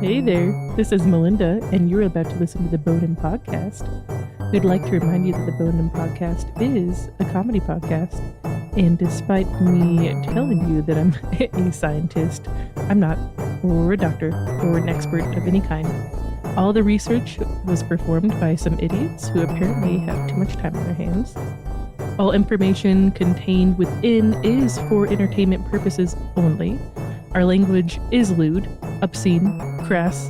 Hey there, this is Melinda, and you're about to listen to the Bone Podcast. We'd like to remind you that the Bone Podcast is a comedy podcast, and despite me telling you that I'm a scientist, I'm not, or a doctor, or an expert of any kind. All the research was performed by some idiots who apparently have too much time on their hands. All information contained within is for entertainment purposes only. Our language is lewd, obscene, crass,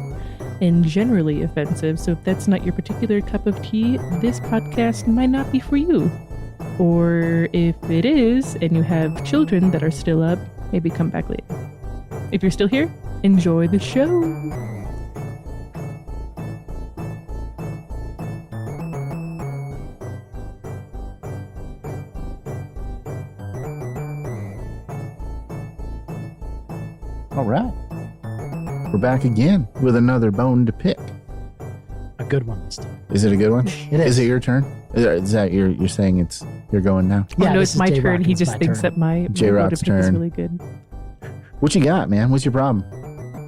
and generally offensive, so if that's not your particular cup of tea, this podcast might not be for you. Or if it is, and you have children that are still up, maybe come back later. If you're still here, enjoy the show! All right. We're back again with another bone to pick. A good one this time. Is it a good one? It is. Is it your turn? Is that you're saying you're going now? Yeah, no, this it's is my J-Roc turn. and He it's just my thinks turn. that my J-Roc's motive is turn. really good. What you got, man? What's your problem?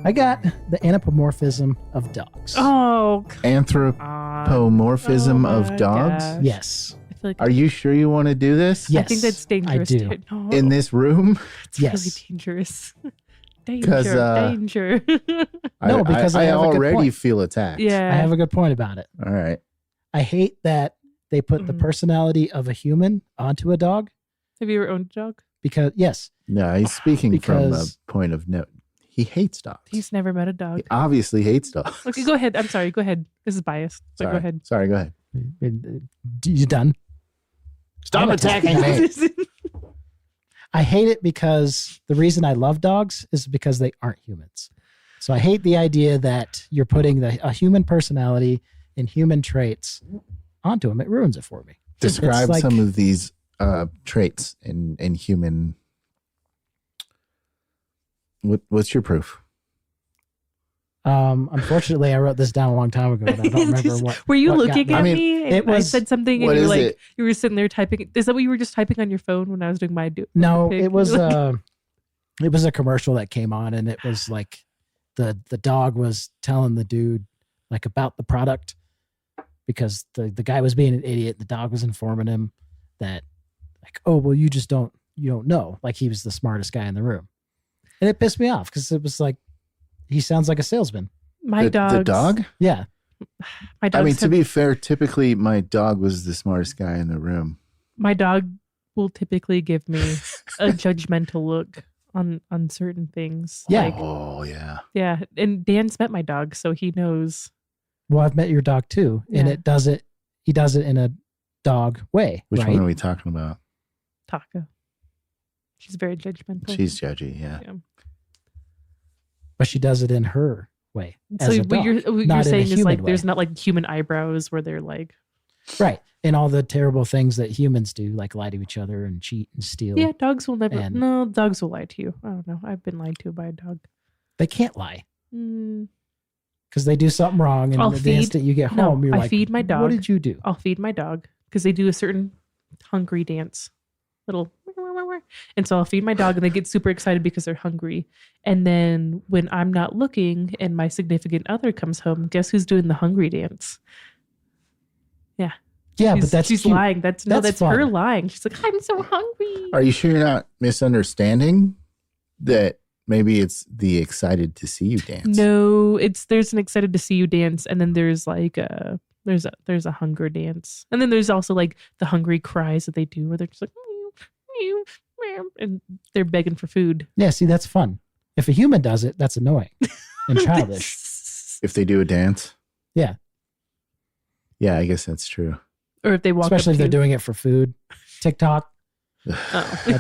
I got the anthropomorphism of dogs. Oh, Anthropomorphism Oh of my dogs? gosh. Yes. I feel like Are you sure you want to do this? Yes, I think that's dangerous. I do. No, In this room? it's Yes. really dangerous. 'Cause, Danger. No, because I have a good already point. feel attacked. Yeah. I have a good point about it. All right. I hate that they put the Mhm. personality of a human onto a dog Have you ever owned a dog? because, yes, No, he's speaking from a Because- point of note. He hates dogs. He's never met a dog. He obviously hates dogs. Okay, go ahead. I'm sorry. Go ahead. This is biased. So Sorry. go ahead. Sorry, go ahead. you done? Stop I'm attacking me. I hate it because the reason I love dogs is because they aren't humans. So I hate the idea that you're putting a human personality and human traits onto them. It ruins it for me. Describe It's like- some of these traits in human. What's your proof? Unfortunately, I wrote this down a long time ago, and I don't remember what. Were you what got looking me. at I mean, me? And it I was- said something, What and you were is like, it? you were sitting there typing. Is that what you were just typing on your phone when I was doing my No, pick? it was Like- it was a commercial that came on, and it was like the dog was telling the dude like about the product because the guy was being an idiot. The dog was informing him that like, oh well, you don't know, like he was the smartest guy in the room, and it pissed me off because it was like he sounds like a salesman. my dog. The dog? Yeah, My dogs I mean, to have- be fair, typically my dog was the smartest guy in the room. my dog will typically give me a judgmental look on certain things. Yeah. Like, Oh, yeah. yeah. And Dan's met my dog, so he knows. well, I've met your dog too, and Yeah. he does it in a dog way, Which right? one are we talking about? Taka. She's very judgmental. She's judgy, yeah. But she does it in her way. So as a what dog, you're not in a saying is human like way. there's not like human eyebrows where they're like, Right. And all the terrible things that humans do, like lie to each other and cheat and steal. yeah, dogs will never. And- No, dogs will lie to you. I don't know. I've been lied to by a dog. They can't lie Mm, because they do something wrong. And I'll the feed- instant you get no, home, you're I like, feed my dog. What did you do? I'll feed my dog because they do a certain hungry dance, little. And so I'll feed my dog and they get super excited because they're hungry. And then when I'm not looking and my significant other comes home, guess who's doing the hungry dance? Yeah, but that's she's cute. lying. That's That's her fun. lying. She's like, I'm so hungry. Are you sure you're not misunderstanding that maybe it's the excited to see you dance? No, there's an excited to see you dance, and then there's like there's a hunger dance, and then there's also like the hungry cries that they do, where they're just like, meow, meow, meow, and they're begging for food. Yeah, see, that's fun. If a human does it, that's annoying and childish. If they do a dance? Yeah. Yeah, I guess that's true. Or if they walk, Especially up if to they're you. doing it for food. TikTok, Oh.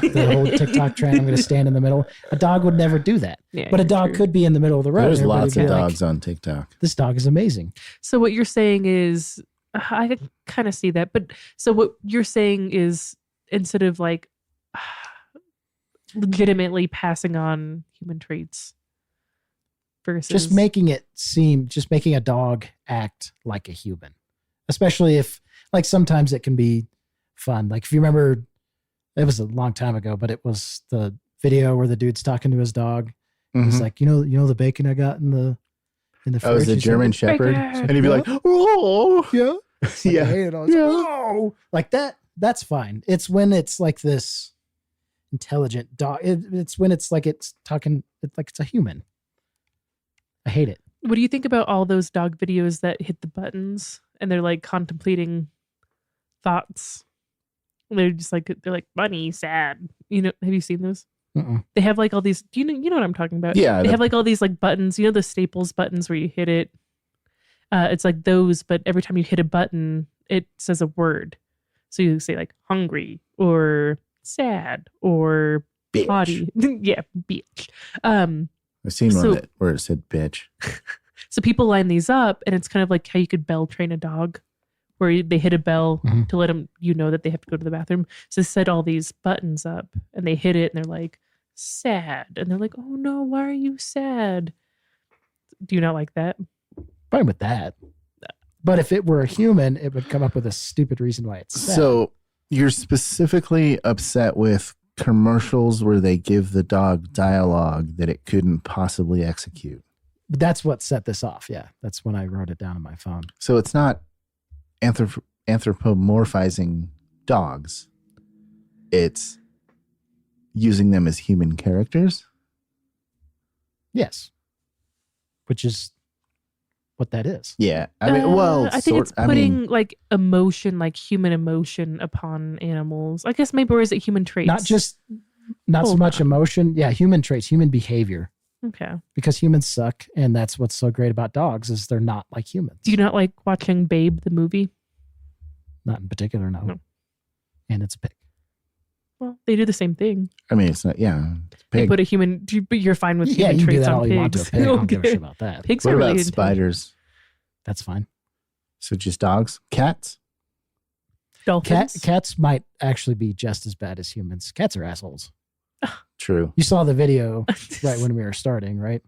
the whole TikTok trend, I'm going to stand in the middle. A dog would never do that. Yeah, But a you're dog true. could be in the middle of the road. There's Everybody lots would of be like, dogs on TikTok. This dog is amazing. So what you're saying is, I kind of see that, but so what you're saying is instead of like legitimately passing on human traits versus Just making a dog act like a human, especially if, like, sometimes it can be fun. Like, if you remember, it was a long time ago, but it was the video where the dude's talking to his dog. He's Mhm. like, you know the bacon I got in the in the Oh, it was fridge. a He's German like, Shepherd, "Breaker." and he'd be like, "Oh, yeah. yeah, I hate it. I was yeah." like, "Oh." Like that. That's fine. It's when it's like this intelligent dog. It's when it's like it's talking. It's like it's a human. I hate it. What do you think about all those dog videos that hit the buttons and they're like contemplating thoughts? They're just like they're like funny, sad. You know, have you seen those? Mm-mm. They have like all these. Do you know what I'm talking about? Yeah, They have like all these like buttons. You know the Staples buttons where you hit it. It's like those, but every time you hit a button, it says a word. So you say like hungry or sad or Bitch. potty. Yeah, bitch. I've seen So- one where it said "bitch." So people line these up, and it's kind of like how you could bell train a dog, where they hit a bell Mhm. to let them, that they have to go to the bathroom. So they set all these buttons up, and they hit it, and they're like sad, and they're like, "Oh no, why are you sad?" Do you not like that? Fine with that. But if it were a human, it would come up with a stupid reason why it's sad. So you're specifically upset with commercials where they give the dog dialogue that it couldn't possibly execute. But that's what set this off. Yeah. That's when I wrote it down on my phone. So it's not anthropomorphizing dogs. It's using them as human characters. Yes. Which is what that is. Yeah. I mean, well, I think it's I putting mean, like emotion, like human emotion, upon animals. I guess maybe, or is it human traits? Not so Hold much on. emotion. Yeah. Human traits, human behavior. Okay. Because humans suck. And that's what's so great about dogs is they're not like humans. Do you not like watching Babe the movie? Not in particular, no. No. And it's a pig. Well, they do the same thing. I mean, it's not. Yeah. They Pig. put a human, but you're fine with Yeah, human you can do traits that on all pigs. you want to a pig. I don't give a Okay. shit about that. Pigs What are about really intelligent. spiders? That's fine. So just dogs, cats. Dolphins. Cats might actually be just as bad as humans. Cats are assholes. True. You saw the video right when we were starting, right?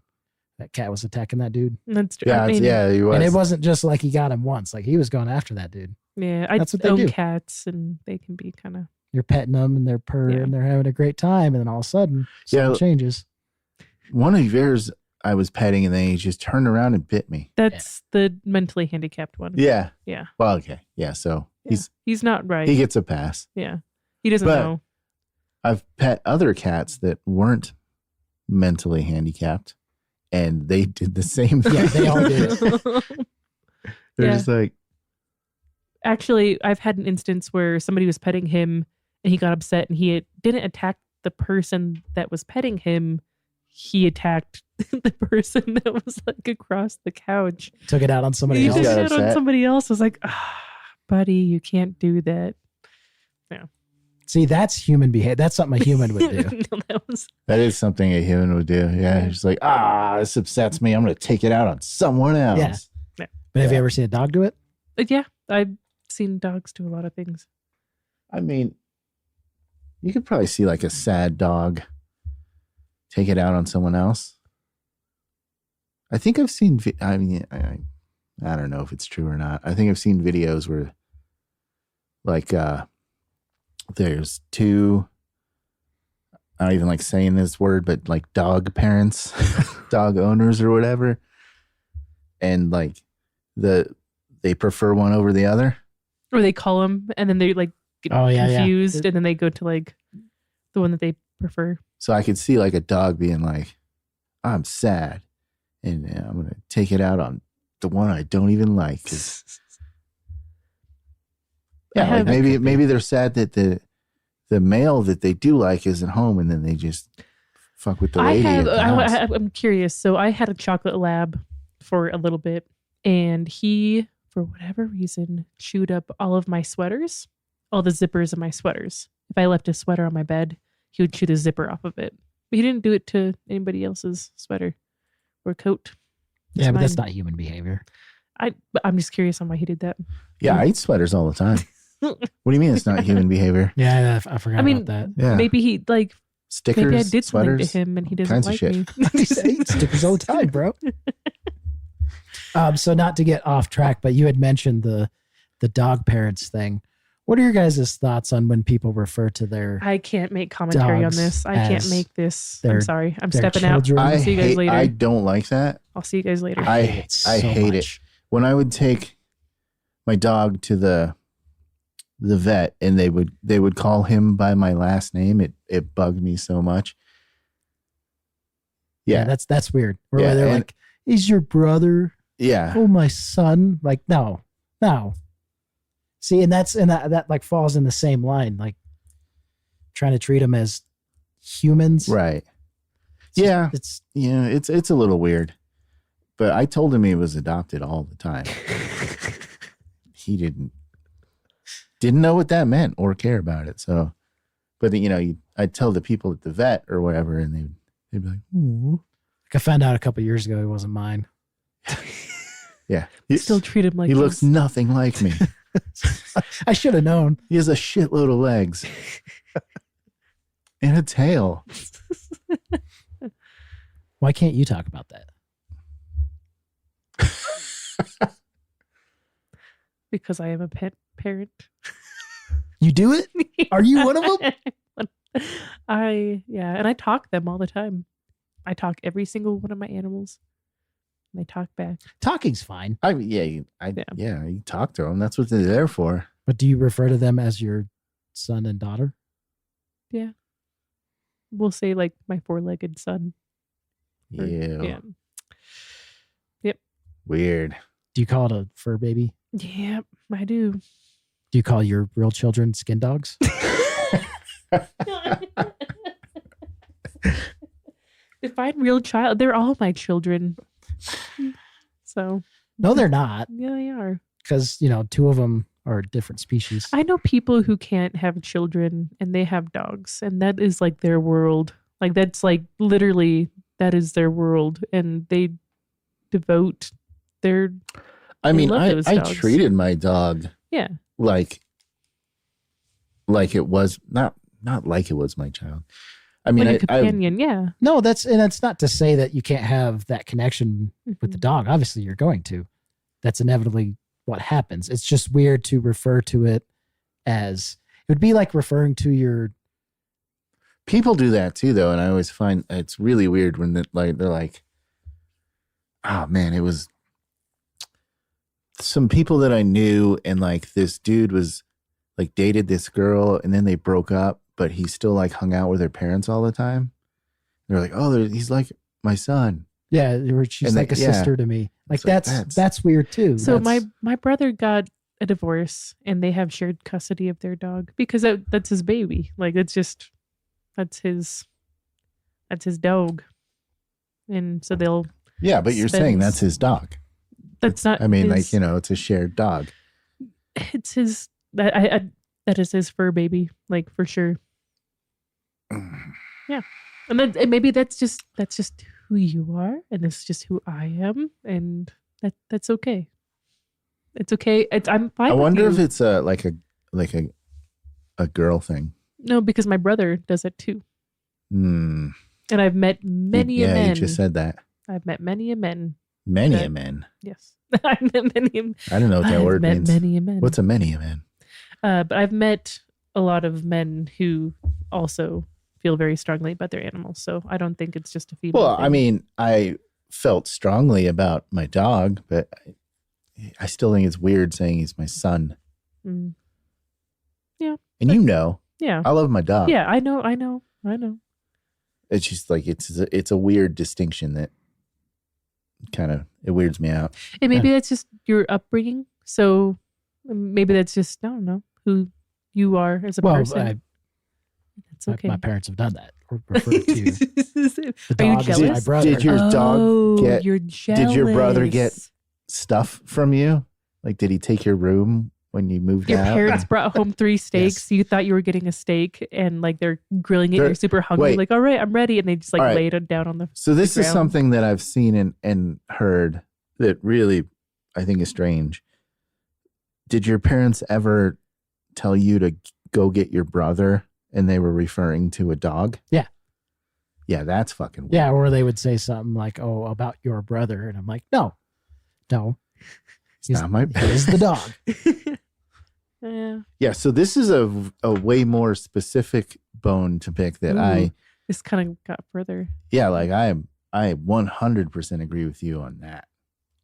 That cat was attacking that dude. That's true. Yeah. I mean, Yeah. He was. And it wasn't just like he got him once. Like he was going after that dude. Yeah, I That's what they own do. cats, and they can be kind of. You're petting them and they're purring Yeah. and they're having a great time. And then all of a sudden, something Yeah. changes. One of yours I was petting, and then he just turned around and bit me. That's the mentally handicapped one. Yeah. Yeah. Well, okay. Yeah. So Yeah. He's not right. he gets a pass. Yeah, he doesn't But- know. I've pet other cats that weren't mentally handicapped, and they did the same thing. Yeah, they all did. They're Yeah. just like, Actually, I've had an instance where somebody was petting him, and he got upset, and he didn't attack the person that was petting him. He attacked the person that was like across the couch. Took it out on somebody He else. took got it out on upset. somebody else. I was like, buddy, you can't do that. See, that's human behavior. That's something a human would do. No, that was that is something a human would do. Yeah. Yeah. Just like, this upsets me. I'm going to take it out on someone else. Yeah. But have you ever seen a dog do it? yeah. I've seen dogs do a lot of things. I mean, you could probably see like a sad dog take it out on someone else. I think I've seen, I mean, I don't know if it's true or not. I think I've seen videos where like, there's two, I don't even like saying this word, but like dog parents, dog owners or whatever. And like they prefer one over the other. Or they call him, and then they like get Oh, yeah, yeah. confused, and then they go to like the one that they prefer. So I could see like a dog being like, I'm sad, and I'm going to take it out on the one I don't even like. 'Cause- I yeah, like have- maybe they're sad that the male that they do like isn't home, and then they just fuck with the lady. at the house. I'm curious. So I had a chocolate lab for a little bit, and he, for whatever reason, chewed up all of my sweaters, all the zippers of my sweaters. If I left a sweater on my bed, he would chew the zipper off of it. But he didn't do it to anybody else's sweater or coat. Yeah, but that's mine. not human behavior. But I'm just curious on why he did that. Yeah, I eat sweaters all the time. What do you mean it's not human behavior? Yeah, I forgot I mean, about that. Yeah, Maybe he like stickers, maybe I did something sweaters. to him and he doesn't kinds of like shit. me. I eat stickers all the time, bro. So not to get off track, but you had mentioned the dog parents thing. What are your guys' thoughts on when people refer to their I can't make commentary on dogs this. I can't as make this. their- I'm sorry. I'm their stepping out. children? I'll see you guys later. I don't like that. I'll see you guys later. I it so hate it. much. When I would take my dog to the vet and they would call him by my last name, it bugged me so much. Yeah. That's weird. Or Yeah, they're and- like, he's your brother. Yeah. Oh, my son. Like, no. See, and that like falls in the same line, like trying to treat them as humans. Right. It's just- Yeah. It's Yeah, it's a little weird. But I told him he was adopted all the time. He didn't know what that meant or care about it. So, but I'd tell the people at the vet or whatever, and they'd be like, "Ooh." like I found out a couple of years ago he wasn't mine. Yeah, Still treat him like he looks nothing like me. I should have known. He has a shitload of legs and a tail. Why can't you talk about that? because I am a pet parent. You do it? Are you one of them? And I talk them all the time. I talk every single one of my animals. And they talk back. Talking's fine. You talk to them. That's what they're there for. But do you refer to them as your son and daughter? We'll say like my four-legged son. Or- Yeah. Yeah. Weird. Do you call it a fur baby? Yeah, I do. Do you call your real children skin dogs? If I'm real child, they're all my children. So No, they're not. yeah, they are. Because, two of them are different species. I know people who can't have children and they have dogs, and that is like their world. Like that's like literally that is their world, and they devote their. I mean, love I those dogs. treated my dog Yeah. like it was not like it was my child. I mean, Like a companion, yeah. No, that's not to say that you can't have that connection with the Mhm. dog. Obviously, you're going to. That's inevitably what happens. It's just weird to refer to it as it would be like referring to your. people do that too, though, and I always find it's really weird when they're like, "Oh man, it was some people that I knew, and like this dude was like dated this girl, and then they broke up, but he still like hung out with her parents all the time." They're like, "Oh, he's like my son." Yeah, she's And like a sister to me. Like It's like, that's weird too. So That's- my brother got a divorce, and they have shared custody of their dog because that's his baby. Like it's just that's his dog, and so they'll. Yeah, but you're saying Spends- that's his dog. That's not. I mean, his, it's a shared dog. it's his that is his fur baby, like for sure. Yeah, and then and maybe that's just who you are, and this is just who I am, and that's okay. It's okay. I'm fine. I with wonder you. if it's a girl thing. No, because my brother does it too, Hmm. and I've met many a Yeah, men. you just said that. I've met many a men. Many Okay. a men. Yes, I've met many. I don't know what that I've word met means. many a men. What's a many a man? But I've met a lot of men who also feel very strongly about their animals. So I don't think it's just a female. Well, I thing. mean, I felt strongly about my dog, but I still think it's weird saying he's my son. Mm. And Yeah. I love my dog. Yeah, I know. It's just like it's a weird distinction that kind of it weirds me out. And maybe that's just your upbringing. So maybe that's just, I don't know, who you are as a person. That's okay. my parents have done that. Or referred to the Are you dog as my jealous? brother. Did your dog get- You're jealous. Did your brother get stuff from you? Like, did he take your room when you moved Your out? parents brought home 3 steaks. Yes. You thought you were getting a steak, and like they're grilling it. They're- You're super hungry. wait. Like, all right, I'm ready, and they just like All right. laid it down on the. So this is ground. something that I've seen and heard that really I think is strange. Did your parents ever tell you to go get your brother and they were referring to a dog? Yeah. Yeah, that's fucking weird. Yeah, or they would say something like, "Oh, about your brother," and I'm like, "No, It's not my he's the dog." Yeah. Yeah, so this is a way more specific bone to pick that Ooh. This kind of got further. like I 100% agree with you on that.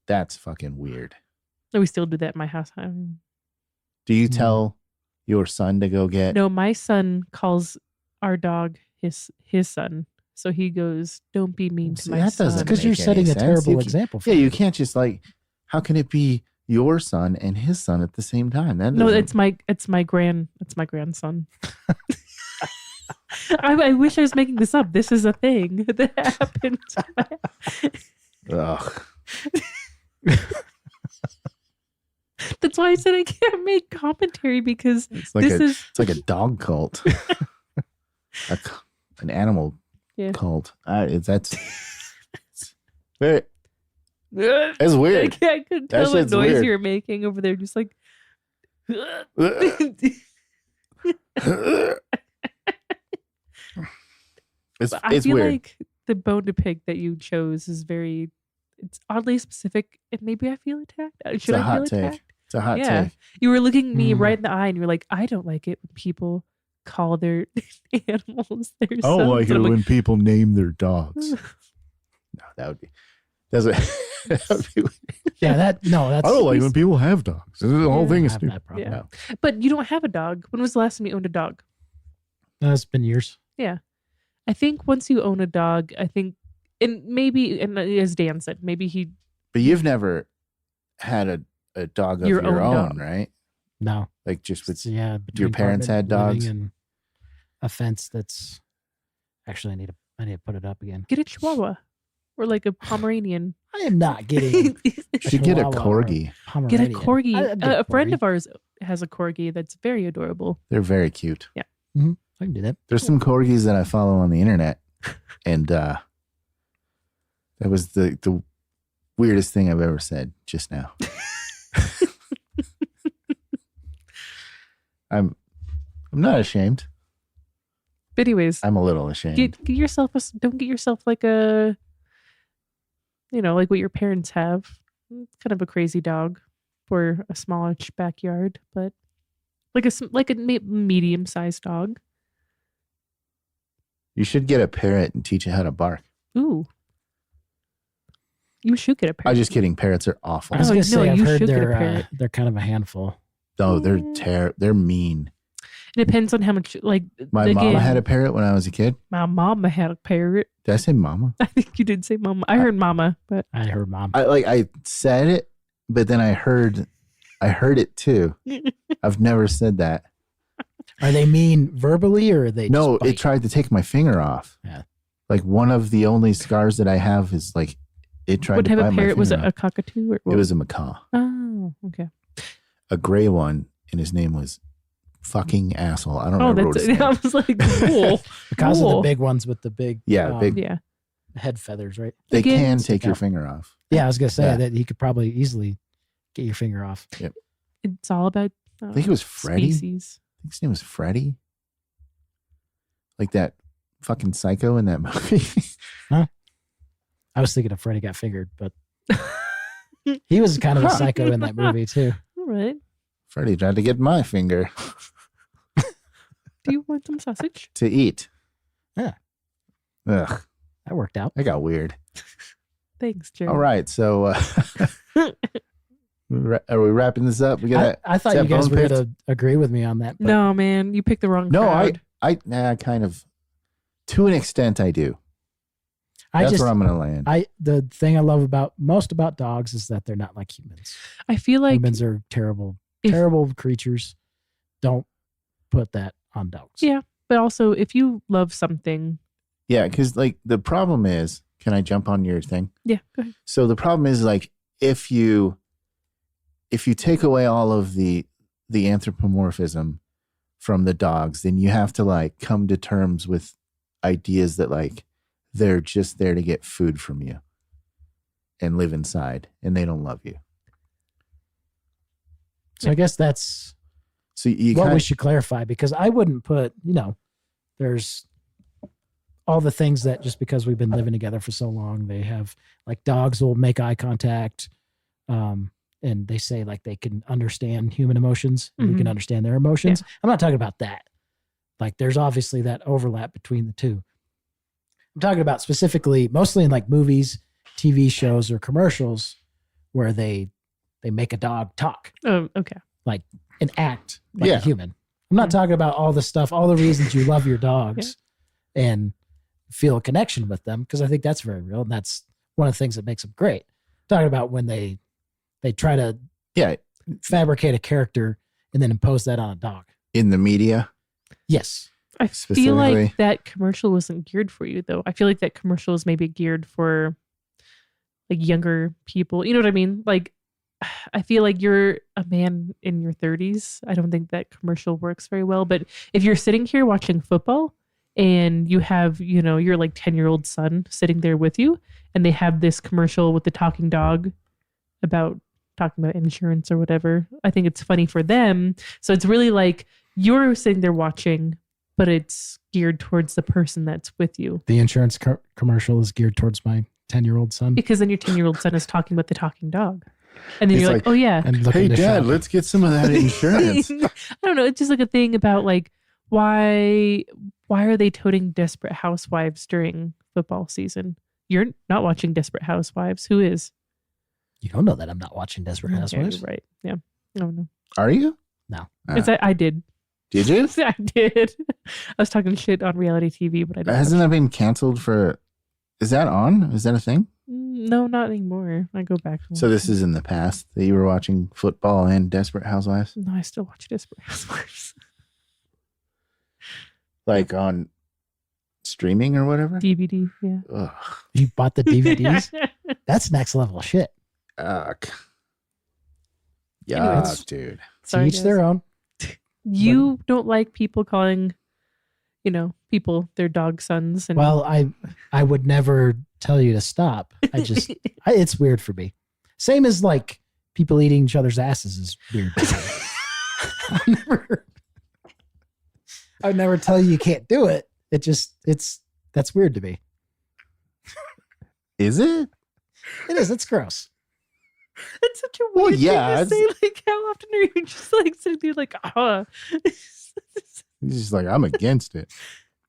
That's fucking weird. So we still do that in my house. Do you tell your son to go get? No, my son calls our dog his son. So he goes, "Don't be mean to See, my that son." doesn't Because you're make any setting a sense. terrible You can- example. For Yeah, him. you can't just like. How can it be your son and his son at the same time? That No, doesn't- it's my grandson. I wish I was making this up. This is a thing that happened. Ugh. That's why I said I can't make commentary because It's like it's like a dog cult, an animal Yeah. cult. That's very. It's weird. I couldn't That tell what shit's noise weird. you were making over there. Just like. It's I feel weird. like the bone to pick that you chose is it's oddly specific, and maybe I feel attacked. Should It's a I feel hot take. attacked? It's a hot Yeah. take. You were looking me Mm. right in the eye, and you're like, "I don't like it when people call their animals their I don't sons." like And it I'm when people name their dogs. No, that would be. That's what. That would be weird. Yeah, that's. I don't like when people have dogs. The whole Yeah. thing I is have stupid. that problem. Yeah. But you don't have a dog. When was the last time you owned a dog? No, it's been years. I think once you own a dog, and as Dan said, maybe he. But you've never had a dog of your own, dog. right? No, Like just with it's, yeah. Between parents had apartment dogs? living and a fence that's. Actually, I need to put it up again. Get a Chihuahua or like a Pomeranian. I am not getting. should get a Chihuahua or corgi. Get a Pomeranian. corgi. I'd get A friend corgi. of ours has a corgi that's very adorable. They're very cute. I can do that. There's some corgis that I follow on the internet, and that was the weirdest thing I've ever said just now. I'm not ashamed. But anyways, I'm a little ashamed. get yourself don't get yourself like a, like what your parents have. It's kind of a crazy dog for a smallish backyard, but like a medium sized dog. You should get a parrot and teach it how to bark. Ooh, you should get a parrot. I'm just kidding. Parrots are awful. I was No, gonna say no, I've you heard should get a parrot. they're kind of a handful. No, they're mean. It depends on how much My mama had a parrot when I was a kid. My mama had a parrot. Did I say mama? I think you did say mama. I heard mama, but I heard mom. I said it, but then I heard it too. I've never said that. Are they mean verbally or are they? No, just bite? it tried to take my finger off. Yeah. Like one of the only scars that I have is like it tried what to type bite of my parrot was it? finger A off. cockatoo? Or It was a macaw, Oh, okay. a gray one, and his name was fucking asshole. I don't Oh, remember what that's his name. I was like, cool. Because of the Cool. big ones with the big Big. Yeah. head feathers, right? They Again, can stick take your out. finger off. Yeah, I was gonna say Yeah. that you could probably easily get your finger off. It's all about I think it was Freddy. species. I think his name was Freddy. Like that fucking psycho in that movie. I was thinking of Freddy Got Fingered, but he was kind of a Huh. psycho in that movie too. All right. Freddy tried to get my finger Do you want some sausage? to eat. Yeah. Ugh, That worked out. that got weird. Thanks, Jerry. All right, so are we wrapping this up? We got I thought that you guys bone were picked? going to agree with me on that. But No, man, you picked the wrong no. crowd. I kind of, to an extent, I do. That's where I'm going to land. The thing I love most about dogs is that they're not like humans. I feel like Humans are terrible, if- terrible creatures. Don't put that on dogs. Yeah. But also, if you love something, Yeah, because like the problem is, can I jump on your thing? yeah, go ahead. So the problem is like if you take away all of the anthropomorphism from the dogs, then you have to like come to terms with ideas that like they're just there to get food from you and live inside, and they don't love you. So I guess that's So you what kind we should clarify, because I wouldn't put, there's all the things that just because we've been living together for so long, they have, like, dogs will make eye contact. and they say like they can understand human emotions and we can Mhm. understand their emotions. I'm not talking about that. Like there's obviously that overlap between the two. I'm talking about specifically, mostly in like movies, TV shows, or commercials where they make a dog talk, Oh, okay. like and act like Yeah. a human. I'm not Yeah. talking about all the stuff, all the reasons you love your dogs and feel a connection with them, because I think that's very real, and that's one of the things that makes them great. I'm talking about when they try to Yeah. fabricate a character and then impose that on a dog. In the media. Yes. I feel Specifically. like that commercial wasn't geared for you, though. I feel like that commercial is maybe geared for like younger people. You know what I mean? Like, I feel like you're a man in your 30s. I don't think that commercial works very well. But if you're sitting here watching football and you have, your like 10-year-old son sitting there with you, and they have this commercial with the talking dog talking about insurance or whatever, I think it's funny for them. So it's really like you're sitting there watching, but it's geared towards the person that's with you. The insurance commercial is geared towards my 10-year-old son. Because then your 10-year-old son is talking with the talking dog. And then It's you're like, like, oh yeah. And Hey, looking to Dad, shop. let's get some of that insurance. I don't know. It's just like a thing about like why are they toting Desperate Housewives during football season? You're not watching Desperate Housewives. Who is? You don't know that I'm not watching Desperate Okay, Housewives. you're right. Yeah. No, no. Are you? No. Ah. I did. Did you? I did. I was talking shit on reality TV, but I didn't. Hasn't that been canceled for? Is that on? Is that a thing? No, not anymore. I go back. So this is in the past that you were watching football and Desperate Housewives, No, I still watch Desperate Housewives. like on streaming or whatever. DVD. Yeah. Ugh. You bought the DVDs? That's next level shit. Yuck. Anyways. Yuck, dude. Sorry, To each guys. their own. You don't like people calling, people their dog sons. And Well, I would never tell you to stop. I just it's weird for me. Same as like people eating each other's asses is weird. I would never tell you can't do it. That's weird to me. Is it? It is. It's gross. it's such a Well, weird yeah, thing to say. Like, how often are you just like sitting there like, He's just like, I'm against it.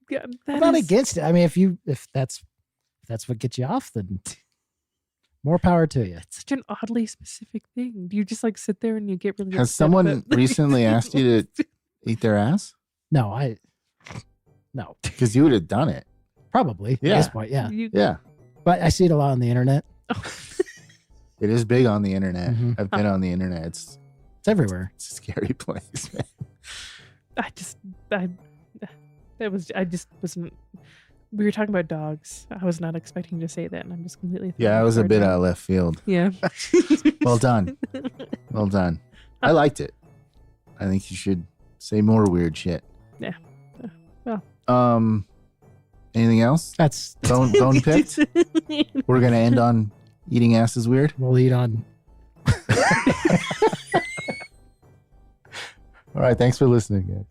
Yeah, I'm not against it. I mean, if that's what gets you off, then more power to you. It's such an oddly specific thing. Do you just like sit there and you get really Has upset someone about- recently asked you to eat their ass? No, no, Because you would have done it. probably Yeah. at this point, yeah. You- Yeah. But I see it a lot on the internet. It is big on the internet. Mhm. I've been on the internet. It's It's everywhere. a scary place, man. I just wasn't. We were talking about dogs. I was not expecting to say that, and I'm just completely. Yeah, I was a bit out of left field. Yeah. Well done. Well done. I liked it. I think you should say more weird shit. Yeah. Well. Anything else? That's Bone picked? We're gonna end on eating ass is weird. we'll eat on. All right, thanks for listening, guys.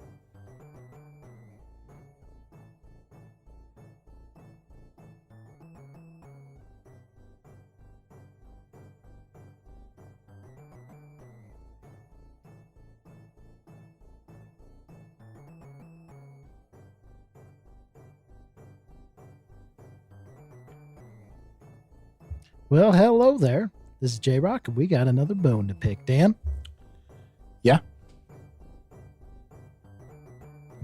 Well, hello there. This is J-Roc, and we got another bone to pick. Dan? Yeah.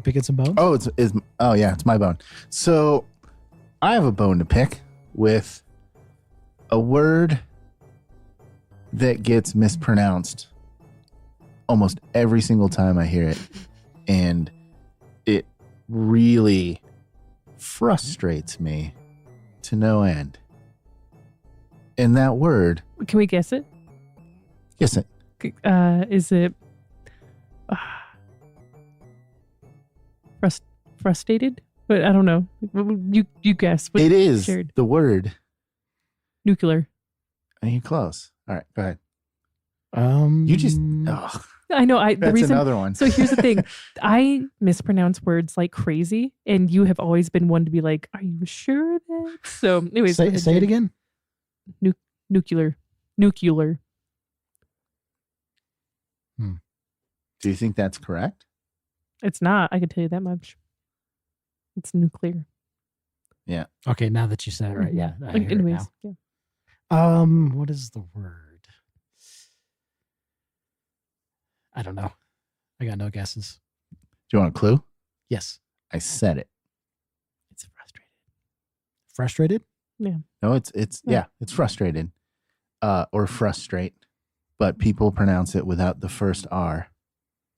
Picking some bones? Oh, it's my bone. So I have a bone to pick with a word that gets mispronounced almost every single time I hear it. And it really frustrates me to no end. And that word, Can we guess it? yes, it Is it frustrated? But I don't know. You guess. What- it is shared? the word. Nuclear. Are you close? All right, go ahead. You You just, oh, I know. The that's reason. another one. So here's the thing. I mispronounce words like crazy, and you have always been one to be like, "Are you sure that?" So, anyways, go say ahead, it Jay. again. Nuclear. Do you think that's correct? It's not. I can tell you that much. It's nuclear. Okay, now that you said it right, Mhm. yeah. I hear it Anyways, yeah. now. What is the word? I don't know. I got no guesses. Do you want a clue? Yes. I said it. It's frustrated. Frustrated? No, it's it's frustrated. Or frustrate. But people pronounce it without the first R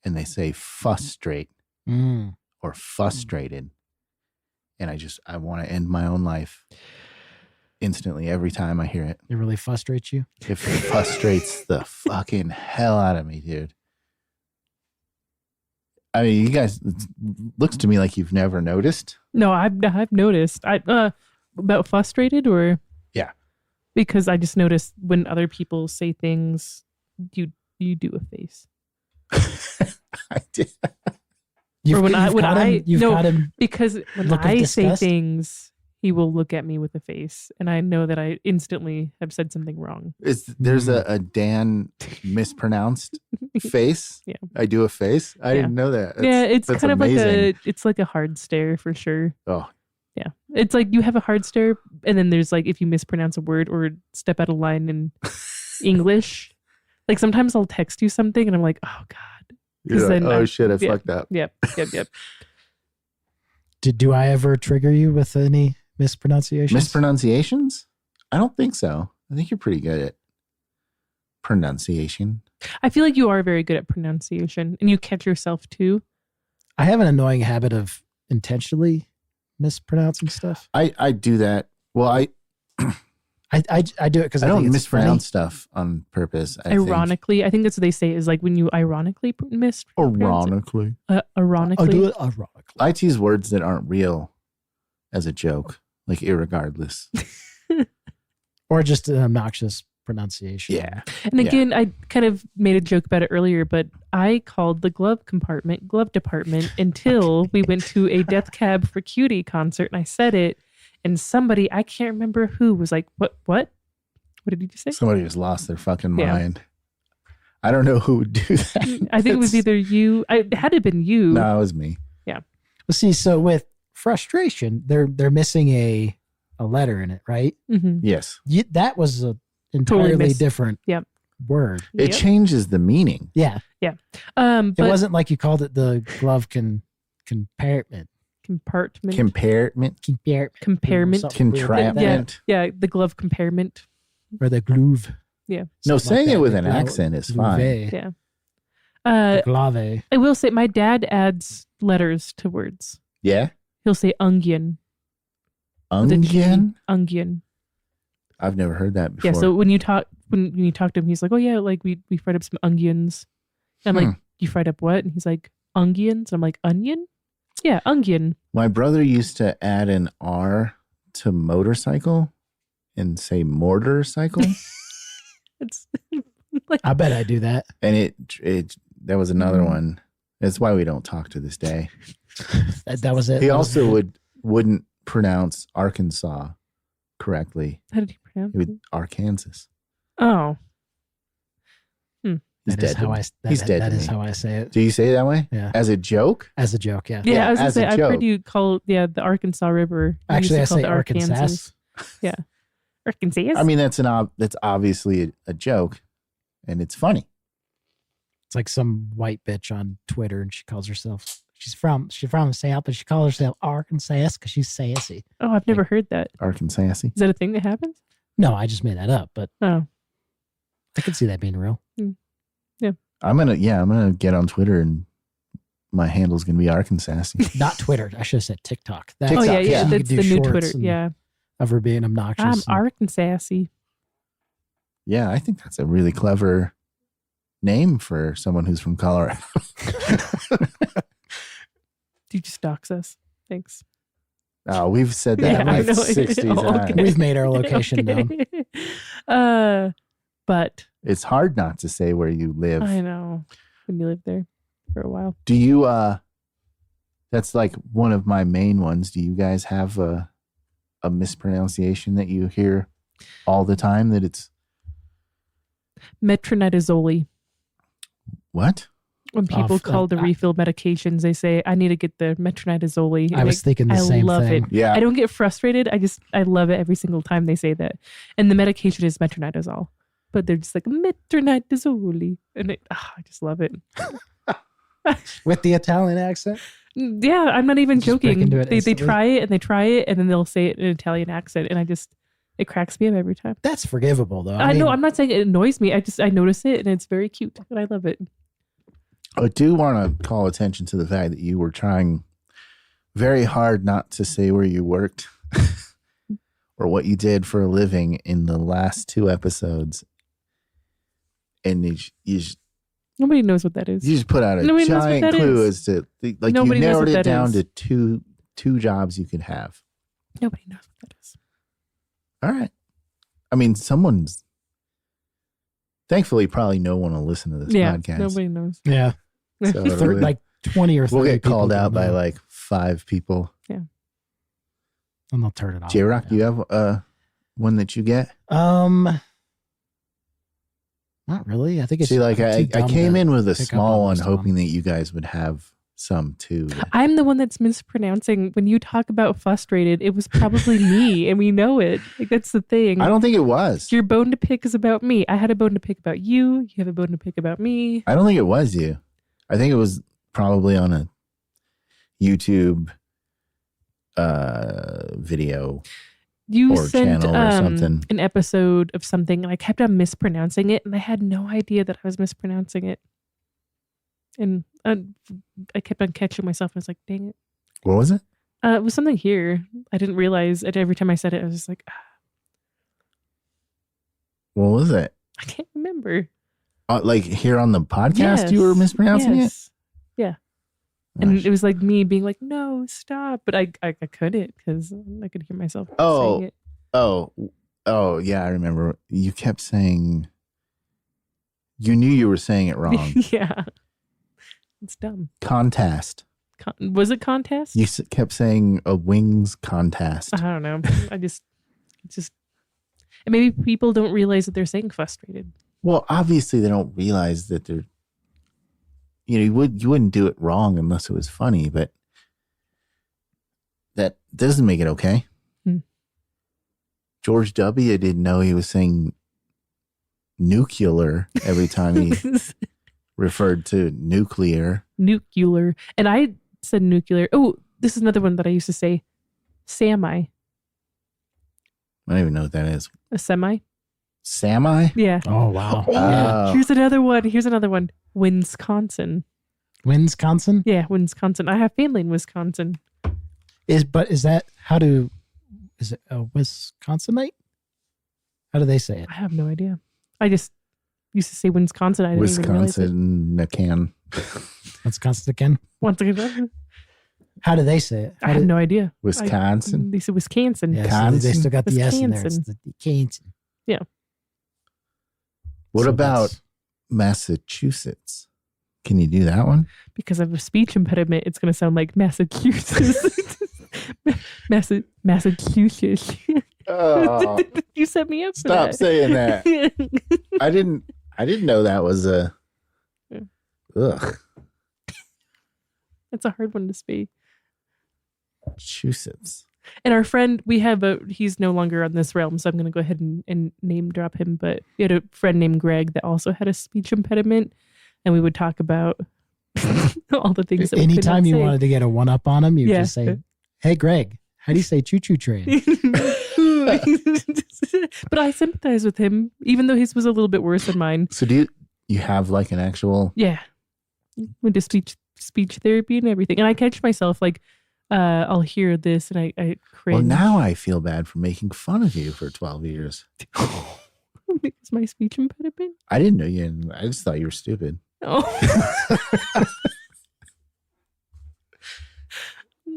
and they say frustrate or frustrated. And I want to end my own life instantly every time I hear it. It really frustrates you? It frustrates the fucking hell out of me, dude. I mean, you guys, it looks to me like you've never noticed. No, I've noticed. About frustrated or Yeah. Because I just noticed when other people say things, you do a face. I did. You've got him. Because when Look of I say disgust? things, he will look at me with a face, and I know that I instantly have said something wrong. There's a Dan mispronounced face. Yeah. I do a face. I Yeah. didn't know that. It's that's kind of amazing. it's like a hard stare for sure. Oh, Yeah. It's like you have a hard stare, and then there's like if you mispronounce a word or step out of line in English. Like sometimes I'll text you something and I'm like, oh God. you're like, then oh I- shit, I yeah. fucked up. Yep. Do I ever trigger you with any mispronunciations? Mispronunciations? I don't think so. I think you're pretty good at pronunciation. I feel like you are very good at pronunciation and you catch yourself too. I have an annoying habit of intentionally mispronouncing stuff. I do that. Well, I do it because I don't think it's mispronounce stuff on purpose. Ironically, I think that's what they say is like when you ironically Ironically. ironically. I'll do it ironically. I tease words that aren't real as a joke, like irregardless. Or just an obnoxious pronunciation. Yeah. And again, I kind of made a joke about it earlier, but I called the glove department until we went to a Death Cab for Cutie concert and I said it and somebody, I can't remember who, was like, what? What did you just say? Somebody just lost their fucking Yeah. mind. I don't know who would do that. I think it was either you. It had to have been you. No, it was me. Well, see, so with frustration, they're missing a letter in it, right? Mm-hmm. Yes. That was a entirely missed. different Yep. word. It changes the meaning. Yeah. It It wasn't like you called it the glove compartment. compartment. Compartment. Comparement. Something weird like that. Contrapment. Yeah, the glove compartment. Or the glove. Yeah. No, Something like saying it that. with The an glove- accent is fine. glove. Yeah. The glave. I will say my dad adds letters to words. Yeah. He'll say onion. with a G. Onion? Onion. I've never heard that before. Yeah, so when you talk to him, he's like, "Oh yeah, like we fried up some onions." And I'm like, "You fried up what?" And he's like, "Onions." I'm like, "Onion?" Yeah, onion. My brother used to add an R to motorcycle and say mortar cycle. It's like I bet I do that. And it that was another one. That's why we don't talk to this day. That was it. He That was also it. wouldn't pronounce Arkansas correctly. how did he pronounce He it? would Arkansas. Oh, He's That is dead. how to I. me. That, He's dead. That to is me. how I say it. Do you say it that way? Yeah. As a joke? As a joke. Yeah. yeah. I was gonna as say a I've heard joke. you call the Arkansas River. You used Actually, to I call say it Arkansas. Yeah, Arkansas. I mean, that's obviously a joke, and it's funny. It's like some white bitch on Twitter, and she calls herself. She's from South, but she calls herself Arkansas because she's sassy. Oh, I've never heard that. Arkansas. Is that a thing that happens? No, I just made that up, but Oh, I could see that being real. I'm gonna get on Twitter and my handle's gonna be Arkansas. Not Twitter. I should have said TikTok. That, TikTok, oh yeah, yeah. yeah. you That's could do the new shorts Twitter. and- Yeah, of her being obnoxious. I'm and- Arkansasy. Yeah, I think that's a really clever name for someone who's from Colorado. You just dox us. Thanks. Oh, we've said that Yeah, I like know. 60 Oh, times. okay. We've made our location known. But It's hard not to say where you live. I know when you lived there for a while. Do you that's like one of my main ones. Do you guys have a mispronunciation that you hear all the time that it's Metronidazole. what? When people call to refill medications, they say, I need to get the metronidazole. I was thinking the same love thing. it. Yeah. I don't get frustrated. I love it every single time they say that. And the medication is metronidazole. But they're just like, metronidazole. And I just love it. With the Italian accent? Yeah, I'm not even Just break joking. into it They instantly? try it, and then they'll say it in an Italian accent. And it cracks me up every time. That's forgivable, though. I know, I'm not saying it annoys me. I notice it, and it's very cute. And I love it. I do want to call attention to the fact that you were trying very hard not to say where you worked or what you did for a living in the last 2 episodes. And you Nobody knows what that is. just put out a Nobody knows what giant that clue is. as to, like, Nobody you knows narrowed what it that down is. to two jobs you could have. Nobody knows what that is. All right. I mean, thankfully, probably no one will listen to this podcast. Nobody knows. Yeah. So it'll be- Like 20 or 30 we'll get people called will out by know, like 5 people. and they'll turn it off. J-Roc, do you have one that you get? Not really. I think it's See, like I'm I too dumb came to in with a pick up small on one, most of them. hoping that you guys would have some too. I'm the one that's mispronouncing. When you talk about frustrated, it was probably me, and we know it. Like, that's the thing. I don't think it was. Your bone to pick is about me. I had a bone to pick about you. You have a bone to pick about me. I don't think it was you. I think it was probably on a YouTube video. You Or sent channel or something. an episode of something, and I kept on mispronouncing it, and I had no idea that I was mispronouncing it. And I kept on catching myself. I was like, dang it. What was it? It was something here. I didn't realize it. Every time I said it, I was just like, What was it? I can't remember. Like here on the podcast, you were mispronouncing yes. Yeah. it? And Gosh. it was like me being like, no, stop. But I couldn't because I could hear myself saying it. Oh, yeah, I remember. You kept saying, you knew you were saying it wrong. Yeah. It's dumb. Contest. Was it contest? You kept saying a wings contest. I don't know. It's just, and maybe people don't realize that they're saying frustrated. Well, obviously they don't realize that they're, you wouldn't do it wrong unless it was funny, but that doesn't make it okay. George W. didn't know he was saying nuclear every time he referred to nuclear. Nuclear. And I said nuclear. Oh, this is another one that I used to say. Semi. I don't even know what that is. A semi? Sami? Yeah. Oh, wow. Oh. Here's another one. Wisconsin. Wisconsin? Yeah, Wisconsin. I have family in Wisconsin. Is it a Wisconsinite? How do they say it? I have no idea. I just used to say Wisconsin. I didn't even realize it. Wisconsin. Wisconsin again? Once again, How do they say it? I have no idea. Wisconsin. They said Wisconsin. Yeah, so they still got the S in there. It's Wisconsin. the Wisconsin. Yeah. What So about that's- Massachusetts? Can you do that one? Because of a speech impediment, it's going to sound like Massachusetts. Massachusetts. Oh, You set me up for stop that. saying that. I didn't know that was a. Yeah. Ugh. It's a hard one to speak. Massachusetts. And our friend, he's no longer on this realm, so I'm going to go ahead and name drop him. But we had a friend named Greg that also had a speech impediment, and we would talk about all the things that we could Anytime not you say. wanted to get a one up on him, you Yeah. just say, "Hey, Greg, how do you say choo choo train?" But I sympathize with him, even though his was a little bit worse than mine. So do you have like an actual? Yeah. Went to speech therapy and everything. And I catch myself like, I'll hear this and I cringe. Well, now I feel bad for making fun of you for 12 years. Because my speech impediment? I didn't know you. I just thought you were stupid. Oh.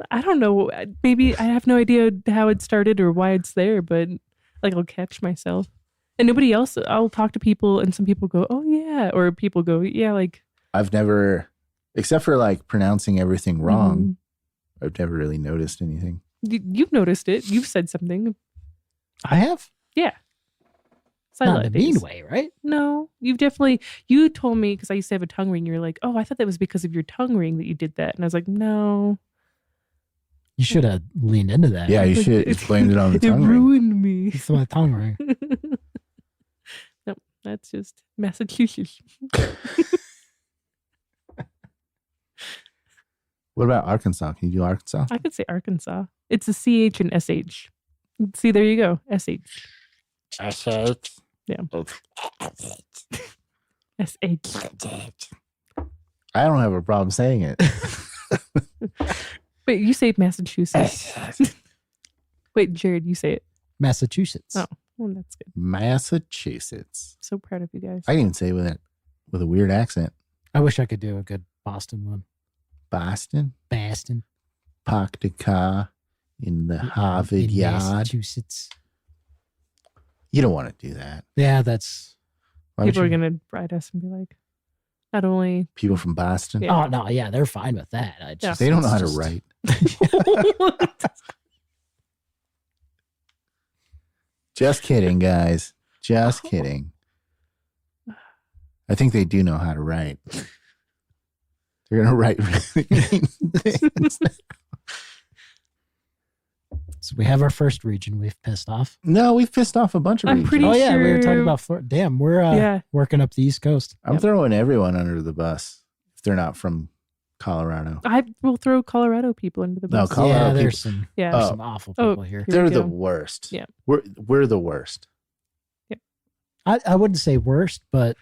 I don't know. Maybe I have no idea how it started or why it's there, but like I'll catch myself. And nobody else, I'll talk to people and some people go, oh yeah. Or people go, yeah, like. I've never, except for like pronouncing everything wrong, I've never really noticed anything. You've noticed it. You've said something. I have. Yeah. Not Phyla in a mean days. way, right? No, you told me, because I used to have a tongue ring. You're like, oh, I thought that was because of your tongue ring that you did that. And I was like, no. You should have leaned into that. Yeah, you Like, should have blamed it on the It tongue ring. ruined me. It's my tongue ring. No, that's just Massachusetts. What about Arkansas? Can you do Arkansas? I could say Arkansas. It's a CH and SH. See, there you go. SH. Yeah. SH. I don't have a problem saying it. Wait, you say Massachusetts. Wait, Jared, you say it. Massachusetts. Oh. Well, that's good. Massachusetts. So proud of you guys. I can even say it with a weird accent. I wish I could do a good Boston one. Boston. Boston. Park the car in the Harvard in yard. Massachusetts. You don't want to do that. Yeah, that's. Why would People are you- going to write us and be like, not only. People from Boston. Yeah. Oh no, yeah, they're fine with that. I just, They don't know how it's to just- write. Just kidding, guys. Just kidding. I think they do know how to write. They're gonna write really mean things. So we have our first region we've pissed off. No, we've pissed off a bunch of I'm regions. pretty Oh yeah, we were sure- talking about Florida. Damn, we're Yeah. working up the East Coast. I'm throwing everyone under the bus if they're not from Colorado. I will throw Colorado people into the No, bus. Colorado yeah, people- there's some Yeah. there's Oh. some awful Oh. people here. Here They're we the go. worst. Yeah. We're the worst. I wouldn't say worst, but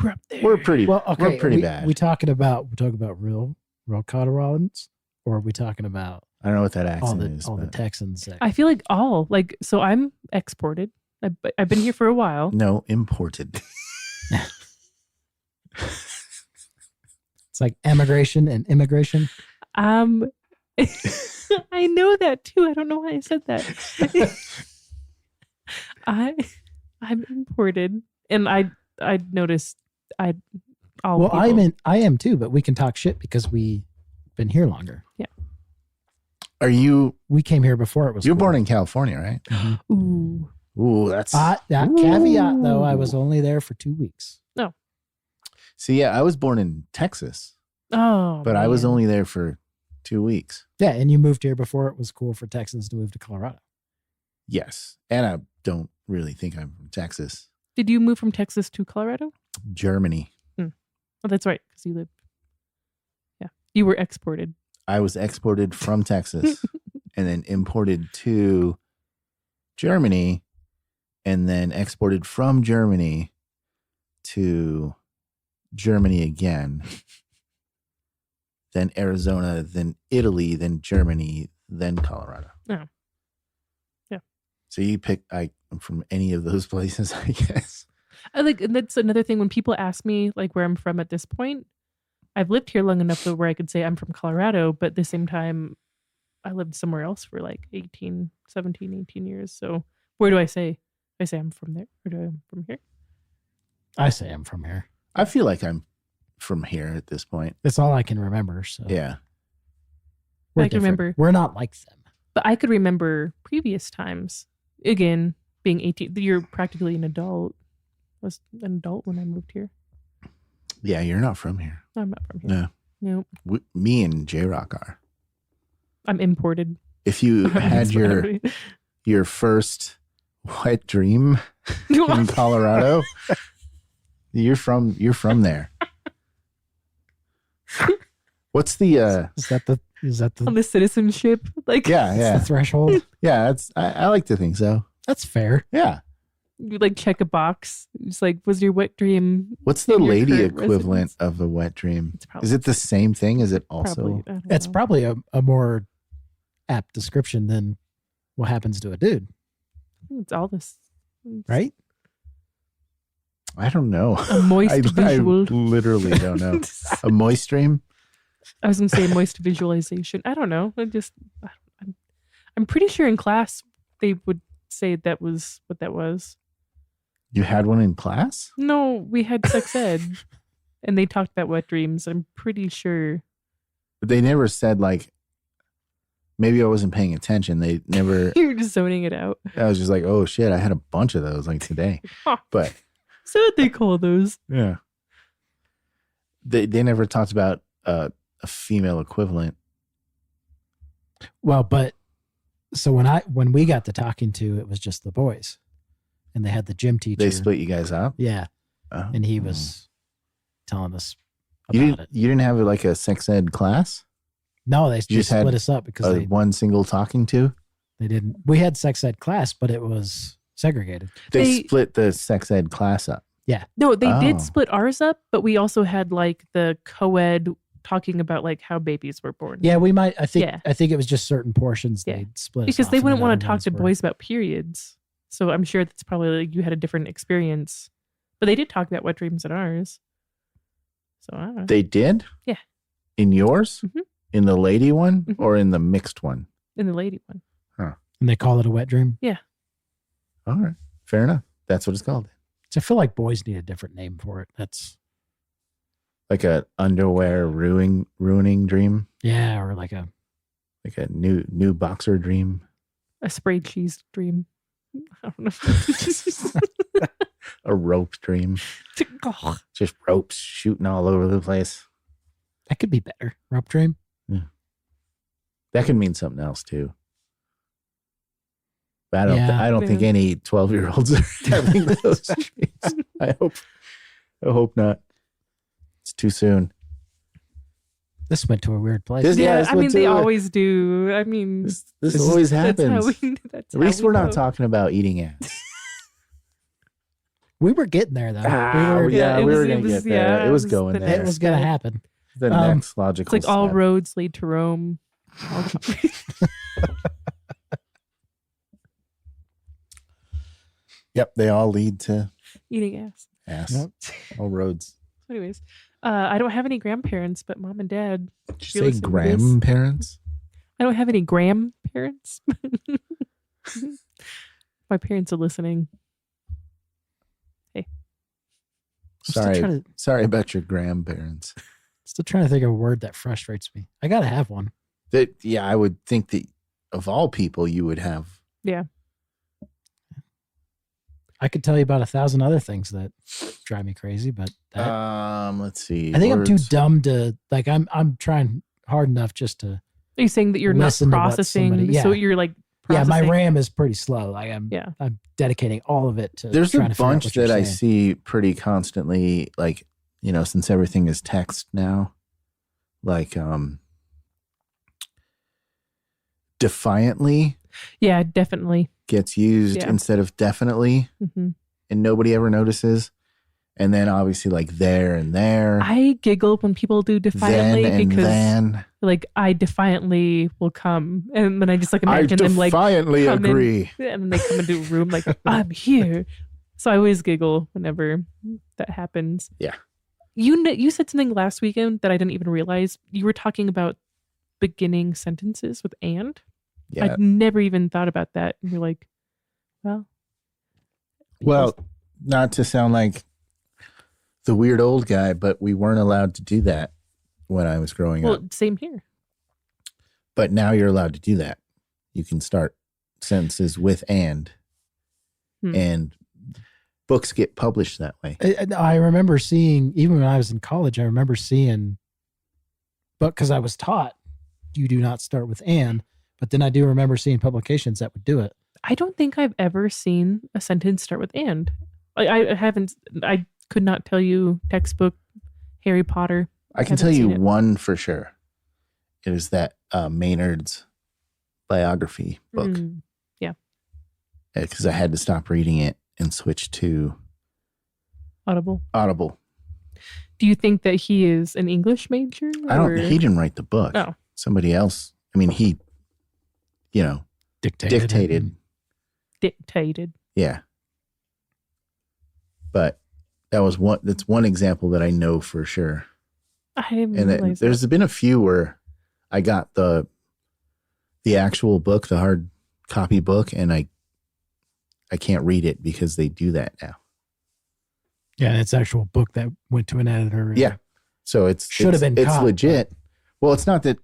We're up there. We're pretty well, okay, we're pretty we, bad. We talking about real Coloradans, or are we talking about I don't know what that all accent the is. all the but- Texans? That, I feel like so I'm exported. I've been here for a while. No, imported. it's like emigration and immigration. I know that too. I don't know why I said that. I'm imported, and I noticed all Well, people. I am too, but we can talk shit because we been here longer. Are you We came here before it was. you're cool. born in California, right? Mhm. Ooh, Ooh, that's That caveat though, I was only there for 2 weeks. see, yeah, I was born in Texas, oh, but I was man. only there for 2 weeks. Yeah, and you moved here before it was cool for Texans to move to Colorado. Yes. And I don't really think I'm from Texas. Did you move from Texas to Colorado? Germany. Oh, that's right, because you lived. Yeah, you were exported. I was exported from Texas and then imported to Germany and then exported from Germany to Germany again. Then Arizona, then Italy, then Germany, then Colorado. Oh. Yeah. So you pick I'm from any of those places, I guess. And that's another thing when people ask me like where I'm from at this point. I've lived here long enough where I could say I'm from Colorado, but at the same time, I lived somewhere else for like 18 years. So where do I say? I say I'm from there, or do I'm from here? I say I'm from here. I feel like I'm from here at this point. That's all I can remember. So Yeah. we're I can different. remember. We're not like them. But I could remember previous times. Again, being 18, you're practically an adult. I was an adult when I moved here. Yeah, you're not from here. No, I'm not from here. No. Nope. Me and J-Roc are. I'm imported. If you had your first wet dream in Colorado, you're from there. What's the Is that the on the citizenship, like the threshold? yeah, I like to think so. That's fair. Yeah. you like check a box. It's like, was your wet dream? What's the in your lady current equivalent residence? of a wet dream? It's probably Is it the same thing? Is it also probably, I don't It's know. probably a more apt description than what happens to a dude, It's all this, right? I don't know. A moist I visual. literally don't know. A moist dream? I was gonna say moist visualization. I don't know. I'm pretty sure in class they would say that was what that was. You had one in class? No, we had sex ed, and they talked about wet dreams. I'm pretty sure. But they never said like maybe I wasn't paying attention. They never. You were just zoning it out. I was just like, oh shit, I had a bunch of those like today. Huh. But So what they call those? yeah, they never talked about a female equivalent. Well, but so when we got to talking to, it was just the boys, and they had the gym teacher. They split you guys up. Yeah, Oh. and he was telling us You about it. didn't have like a sex ed class. No, they just had split us up because they one single talking to. They didn't. We had sex ed class, but it was segregated. They split the sex ed class up. No, they Oh. did split ours up, but we also had like the co-ed talking about like how babies were born. Yeah, we might. I think. Yeah. I think it was just certain portions Yeah. they split us Because off they and wouldn't then want to other talk ones to were- boys about periods. So I'm sure that's probably like you had a different experience. But they did talk about wet dreams in ours. So I don't know. They did. Yeah. In yours, Mhm. in the lady one, Mhm. or in the mixed one. In the lady one. and they call it a wet dream. All right, fair enough. That's what it's called. So I feel like boys need a different name for it. That's Like a underwear ruining dream, yeah, or like a like a new boxer dream, A spray cheese dream. I don't know. a rope dream, Oh, just ropes shooting all over the place. that could be better. Rope dream. That could mean something else too. But Yeah. I don't think Yeah. any 12-year-olds are having those dreams. I hope not. It's too soon. This went to a weird place. This- yeah, this I one mean they too. always do. I mean This This is- always that's happens. how we that's At how least we we're not go. talking about eating ass. We were getting there though. Ah, we were, Yeah, yeah, it we was- were it gonna was- get there. yeah, it was it was going the there. it was gonna happen. the um, next logical. It's like all step. roads lead to Rome. Yep, they all lead to Eating ass. ass. Yep. All roads. Anyways, I don't have any grandparents, but mom and dad. Did You're you say listening to this? grandparents? I don't have any grandparents. My parents are listening. I'm still Sorry, trying to- sorry about your grandparents. Still trying to think of a word that frustrates me. I gotta have one. I would think that of all people, you would have. I could tell you about 1,000 other things that drive me crazy, but that, Let's see. I think I'm too words. dumb to like. I'm trying hard enough just to. Are you saying that you're not Listen to what processing? somebody- So yeah. you're like Yeah, my processing- RAM is pretty slow. Like I'm dedicating all of it to. There's a trying to figure out bunch what you're that I saying. see pretty constantly, like, since everything is text now, like, defiantly Yeah, definitely. gets used Yeah. instead of definitely, hmm and nobody ever notices. And then obviously like there and there, I giggle when people do defiantly then and because then. like I defiantly will come, and then I just like I imagine them like, defiantly come in. agree. and then they come into a room like I'm here. So I always giggle whenever that happens. Yeah. You said something last weekend that I didn't even realize. You were talking about beginning sentences with and. Yeah. I'd never even thought about that. And you're like, well. Well, not to sound like the weird old guy, but we weren't allowed to do that when I was growing well, up. same here. But now you're allowed to do that. You can start sentences with and books get published that way. I remember seeing, even when I was in college, I remember seeing, but because I was taught you do not start with and, but then I do remember seeing publications that would do it. I don't think I've ever seen a sentence start with and. I haven't. I could not tell you textbook Harry Potter. I can Haven't tell you seen it. one for sure. It is that Maynard's biography book, Mm, because I had to stop reading it and switch to Audible. Audible. Do you think that he is an English major? I don't. or- He didn't write the book. Oh. Somebody else. I mean, he, dictated. Dictated. Yeah. But that's one example that I know for sure. I didn't And realize there's been a few where I got the actual book, the hard copy book, and I can't read it because they do that now. Yeah, it's actual book that went to an editor. Yeah. So Should have been it's caught, legit. Well, it's not that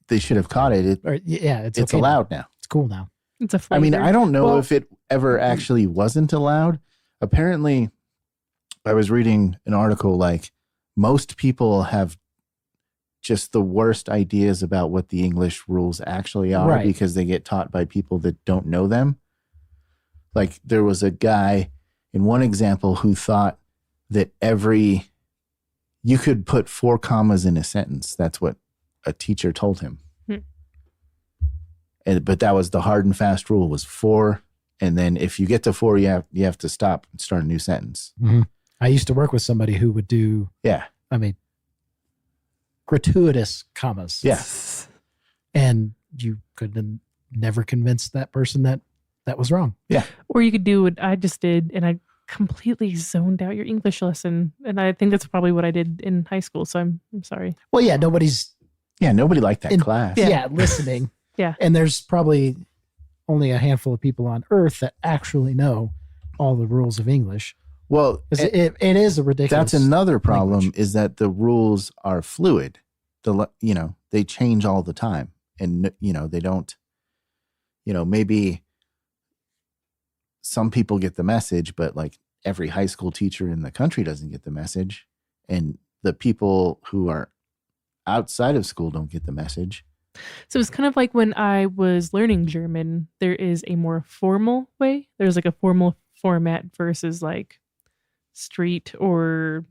they should have caught it. Or, yeah, it's It's okay now. allowed now. It's cool now. It's a I flavor. mean, I don't know Well- if it ever actually wasn't allowed. Apparently, I was reading an article like most people have just the worst ideas about what the English rules actually are Right. because they get taught by people that don't know them. Like there was a guy in one example who thought that you could put 4 commas in a sentence. That's what a teacher told him. But that was the hard and fast rule was 4. And then if you get to 4, you have to stop and start a new sentence. Mm-hmm. I used to work with somebody who would do, Yeah. I mean, gratuitous commas. Yeah. And you could never convince that person that was wrong. Or you could do what I just did, and I completely zoned out your English lesson. And I think that's probably what I did in high school. So I'm sorry. Well, yeah, nobody's Nobody liked that class. listening. Yeah. And there's probably only a handful of people on earth that actually know all the rules of English. Well, 'Cause it is a ridiculous. that's another problem language. is that the rules are fluid. They change all the time. And, they don't, maybe some people get the message, but like every high school teacher in the country doesn't get the message. And the people who are outside of school don't get the message. So it's kind of like when I was learning German, there is a more formal way. There's like a formal format versus like street or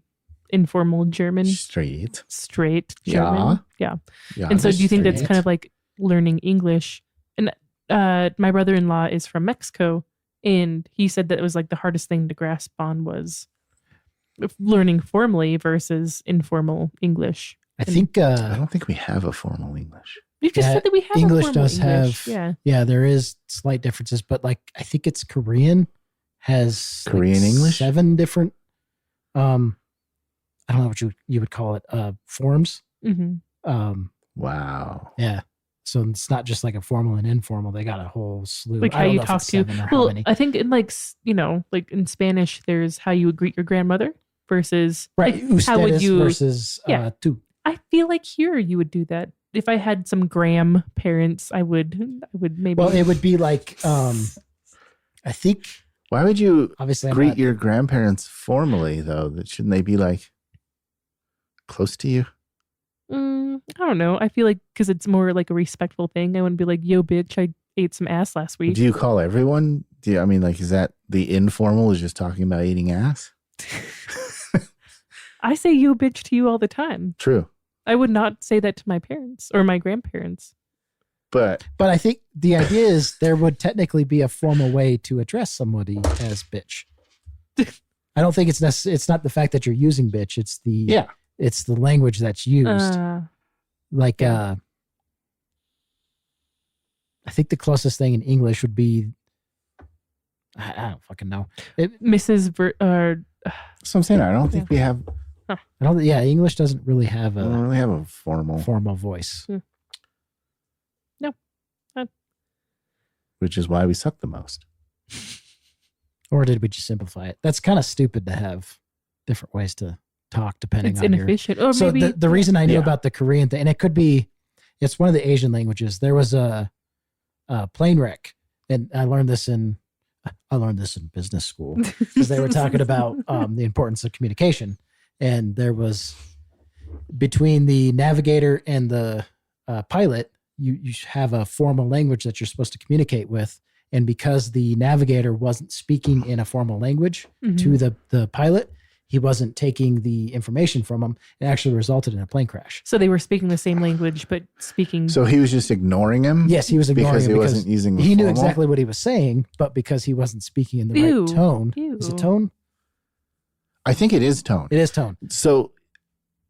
informal German. Straight. Straight German. Yeah. Yeah. And so do you think that's straight. kind of like learning English? And my brother-in-law is from Mexico, and he said that it was like the hardest thing to grasp on was learning formally versus informal English. I think I don't think we have a formal English. You just Yeah, said that we have English a formal does English. have- there is slight differences, but like I think it's Korean has Korean English? 7 different I don't know what you would call it, forms. hmm Wow. Yeah. So it's not just like a formal and informal. They got a whole slew. Like I how don't you know if talk it's to. 7 or how Well, many. I think in like like in Spanish, there's how you would greet your grandmother versus Right. Like, how would Ustedes you? versus Yeah. tú. I feel like here you would do that. If I had some grandparents, I would maybe. Well, it would be like I think Why would you obviously I'm greet not- your grandparents formally, though? Shouldn't they be like close to you? I don't know. I feel like because it's more like a respectful thing. I wouldn't be like, "Yo, bitch, I ate some ass last week." Do you call everyone? Is that the informal is just talking about eating ass? I say "yo, bitch" to you all the time. True. I would not say that to my parents or my grandparents. But But I think the idea is there would technically be a formal way to address somebody as bitch. I don't think it's not the fact that you're using bitch. It's it's the language that's used. I think the closest thing in English would be, I don't fucking know. Mrs. so I'm saying I don't think we have. English doesn't really have We a don't really have a formal, formal voice. which is why we suck the most. Or did we just simplify it? That's kind of stupid to have different ways to talk depending It's on your... inefficient. Or So maybe the reason I knew Yeah. about the Korean thing, and it could be, it's one of the Asian languages. There was a plane wreck, and I learned this in business school because they were talking about the importance of communication, and there was between the navigator and the pilot, you have a formal language that you're supposed to communicate with, and because the navigator wasn't speaking in a formal language Mhm. to the pilot, he wasn't taking the information from him. It actually resulted in a plane crash. So they were speaking the same language, but speaking. So he was just ignoring him. Yes, he was ignoring because him he wasn't using. he knew formal? exactly what he was saying, but because he wasn't speaking in the Ew. right tone. Ew. Is it tone? I think it is tone. It is tone. So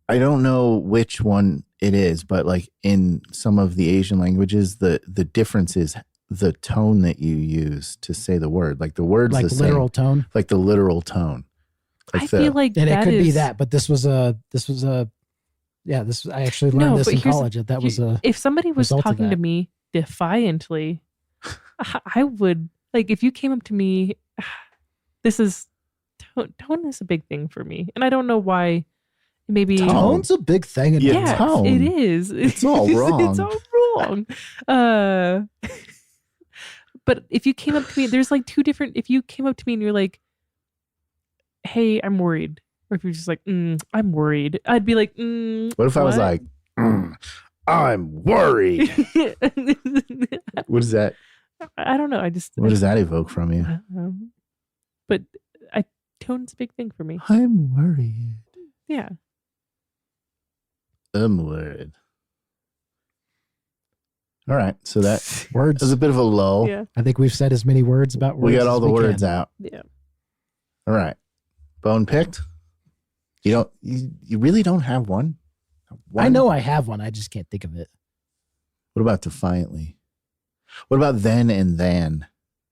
I don't know which one it is, but like in some of the Asian languages, the difference is the tone that you use to say the word. Like the word's Like the same, literal tone. like the literal tone. Like I feel like And it that could be is- that, but this was I actually learned this but in here's- college. That was a If somebody was result of talking to that. me defiantly, I would like if you came up to me. This is tone is a big thing for me, and I don't know why. Maybe Tone? tone's a big thing in Yeah, my life. tone. it is. It's all wrong. It's all wrong. But if you came up to me, there's like two different. If you came up to me and you're like, "Hey, I'm worried," or if you're just like, "I'm worried," I'd be like, What if I was like, I'm worried? What is that? I don't know. What does that evoke from you? But tone's a big thing for me. I'm worried. Yeah. I'm worried. All right. So that Words. was a bit of a lull. Yeah. I think we've said as many words about words. We got all as the we words can. out. Yeah. All right. Bone picked? You really don't have one? I know I have one. I just can't think of it. What about defiantly? What about then and then?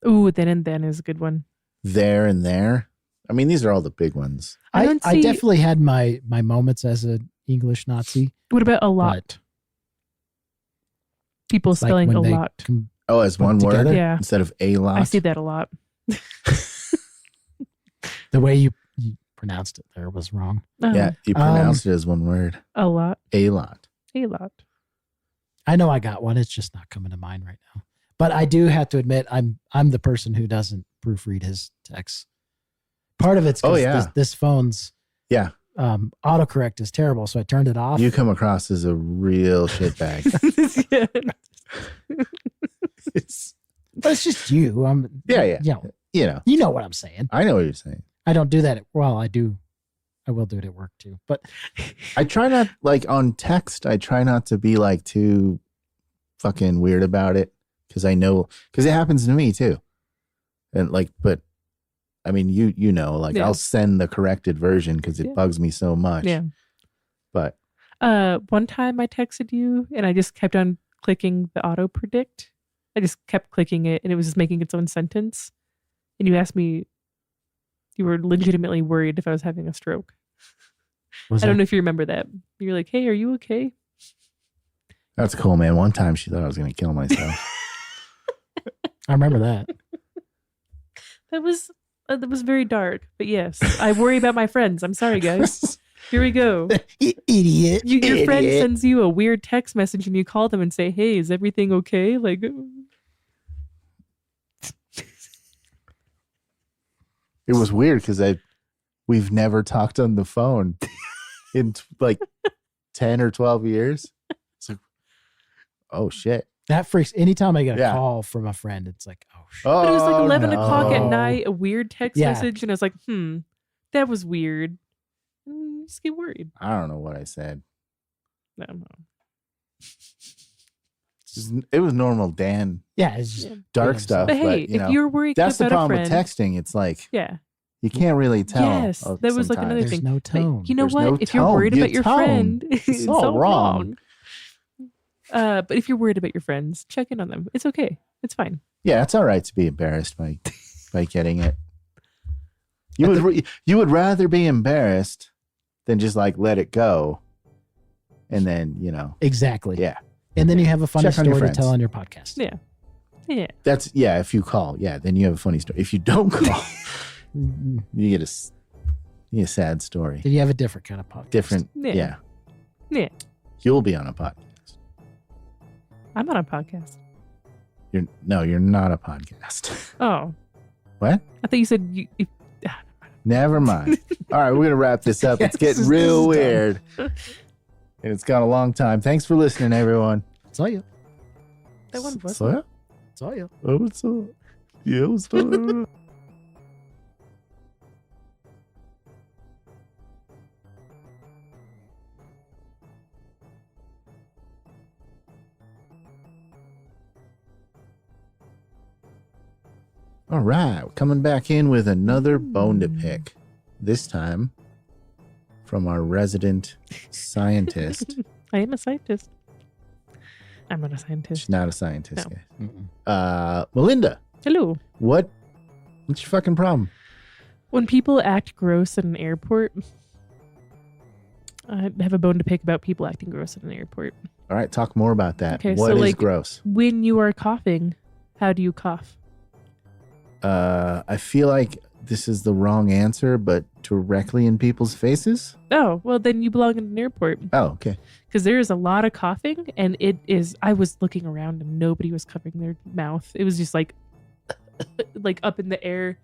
Ooh, then and then is a good one. There and there? I mean, these are all the big ones. I I definitely had my moments as an English Nazi. What about a lot? People It's like spelling when a they lot. Oh, as one word together? Yeah. instead of a lot? I see that a lot. The way you pronounced it there was wrong. Yeah, you pronounced it as one word. A lot. A lot. A lot. I know I got one. It's just not coming to mind right now. But I do have to admit, I'm the person who doesn't proofread his texts. Part of it's because this phone's autocorrect is terrible, so I turned it off. You come across as a real shitbag. But it's just you. Yeah. You know what I'm saying. I know what you're saying. I don't do that. I do. I will do it at work too. But I try not, like on text, I try not to be like too fucking weird about it because I know, because it happens to me too. And like, but I mean, you know, like I'll send the corrected version because it bugs me so much. Yeah. But one time I texted you and I just kept on clicking the auto predict. I just kept clicking it and it was just making its own sentence. And you asked me, you were legitimately worried if I was having a stroke. I don't know if you remember that. You're like, "Hey, are you okay?" That's cool, man. One time she thought I was going to kill myself. I remember that. That was very dark. But yes, I worry about my friends. I'm sorry, guys. Here we go. Idiot. Your friend sends you a weird text message and you call them and say, "Hey, is everything okay?" Like, it was weird because we've never talked on the phone in like 10 or 12 years. It's like, oh shit. That freaks. Anytime I get a call from a friend, it's like, oh shit. But it was like 11 no. o'clock at night, a weird text message, and I was like, that was weird. And you just get worried. I don't know what I said. I don't know. It was normal Dan. Yeah, it's just dark stuff. But hey, you know, if you're worried that's the about a problem friend, with texting. It's like, yeah, you can't really tell. Yes, that was like another there's thing. no tone. But you know There's what? no If you're tone. worried Your about your tone. friend, It's all wrong. But if you're worried about your friends, check in on them. It's okay. It's fine. Yeah, it's all right to be embarrassed by getting it. You would rather be embarrassed than just like let it go, and then Exactly. Yeah. And then you have a funny Check on your story to friends. tell on your podcast. Yeah. Yeah. That's if you call, then you have a funny story. If you don't call, you get a sad story. Then you have a different kind of podcast. Different. Yeah. Yeah. You'll be on a podcast. I'm on a podcast. You're not a podcast. Oh. What? I thought you said you. Never mind. All right, we're gonna wrap this up. It's getting real weird, and it's gone a long time. Thanks for listening, everyone. Saw you. That one was. So, Saw you. oh, what's up? Yeah, what's up? All right, coming back in with another bone to pick. This time from our resident scientist. I am a scientist. I'm not a scientist. She's not a scientist, No. guys. Mm-mm. Melinda, Hello. what's your fucking problem? When people act gross at an airport, I have a bone to pick about people acting gross at an airport. All right, talk more about that. Okay, What so, is like, gross? When you are coughing, how do you cough? I feel like this is the wrong answer, but directly in people's faces? Oh, well, then you belong in an airport. Oh, okay. Because there is a lot of coughing, and I was looking around and nobody was covering their mouth. It was just like, like up in the air.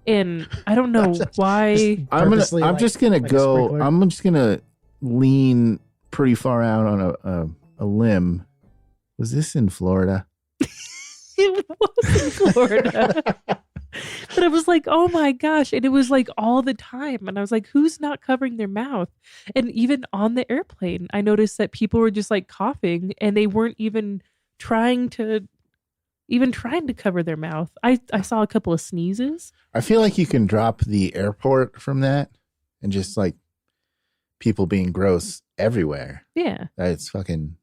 And I don't know why. I'm just gonna lean pretty far out on a limb. Was this in Florida? It was in Florida. But I was like, oh my gosh. And it was like all the time. And I was like, who's not covering their mouth? And even on the airplane, I noticed that people were just like coughing and they weren't even trying to cover their mouth. I saw a couple of sneezes. I feel like you can drop the airport from that and just like people being gross everywhere. Yeah. It's fucking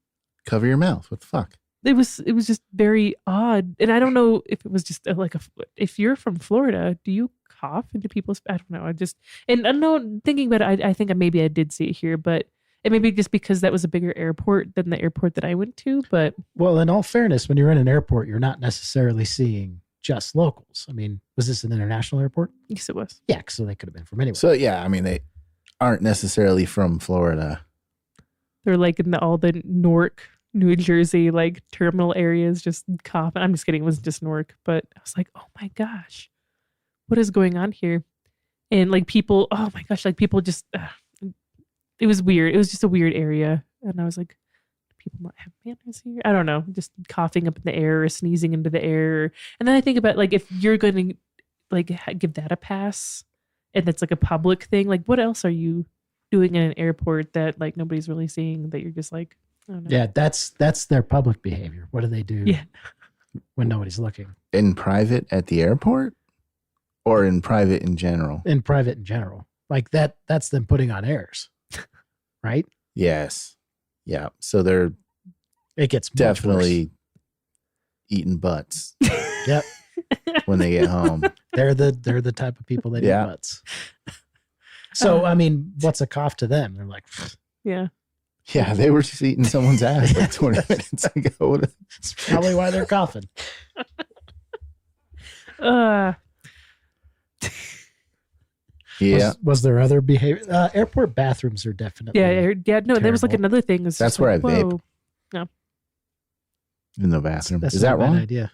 cover your mouth. What the fuck? It was just very odd. And I don't know if it was just if you're from Florida, do you cough into people's, I don't know. And I know thinking about it, I think maybe I did see it here, but it may be just because that was a bigger airport than the airport that I went to. But well, in all fairness, when you're in an airport, you're not necessarily seeing just locals. I mean, was this an international airport? yes, it was. Yeah, so they could have been from anywhere. So yeah, I mean they aren't necessarily from Florida. They're like in all the Newark, New Jersey, like terminal areas, just coughing. I'm just kidding. It wasn't just Newark, but I was like, oh my gosh, what is going on here? And like people, oh my gosh, like people just, it was weird. It was just a weird area. And I was like, do people not have manners here? I don't know. Just coughing up in the air or sneezing into the air. And then I think about like, if you're going to like give that a pass and that's like a public thing, like what else are you doing in an airport that like nobody's really seeing that you're just like, I don't know. Yeah, that's their public behavior. What do they do when nobody's looking? In private at the airport or in private in general? In private in general. Like that's them putting on airs. Right? Yes. Yeah. So they're It gets much definitely eating butts worse. Yep. when they get home. They're the type of people that eat butts. So I mean, what's a cough to them? They're like, Yeah. Yeah, they were just eating someone's ass like 20 minutes ago. it's probably why they're coughing. Yeah. Was there other behavior? Airport bathrooms are definitely. No, there was like terrible. another thing. That's where I vape. No. In the bathroom. That's Is not that a bad wrong? idea.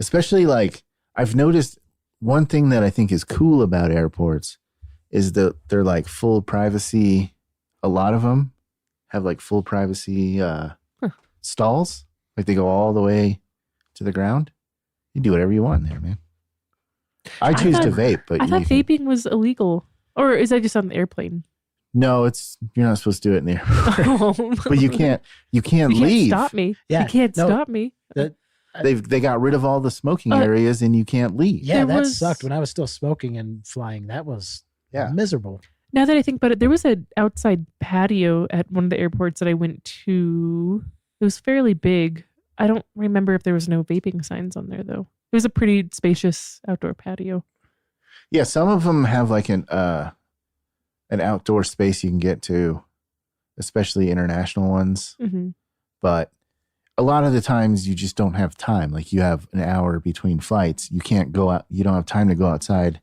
Especially like I've noticed one thing that I think is cool about airports is that they're like full privacy. A lot of them have like full privacy stalls. Like they go all the way to the ground. You do whatever you want there, man. I choose to vape, but I thought vaping was illegal. Or is that just on the airplane? No, you're not supposed to do it in the airport. Oh. But you can't You can't leave. stop me. Yeah, You can't no. stop me. They got rid of all the smoking areas and you can't leave. Yeah, There that was- sucked. When I was still smoking and flying, that was Yeah. miserable. Now that I think about it, there was an outside patio at one of the airports that I went to. It was fairly big. I don't remember if there was no vaping signs on there though. It was a pretty spacious outdoor patio. Yeah, some of them have like an outdoor space you can get to, especially international ones. Mm-hmm. But a lot of the times you just don't have time. Like you have an hour between flights. You can't go out. You don't have time to go outside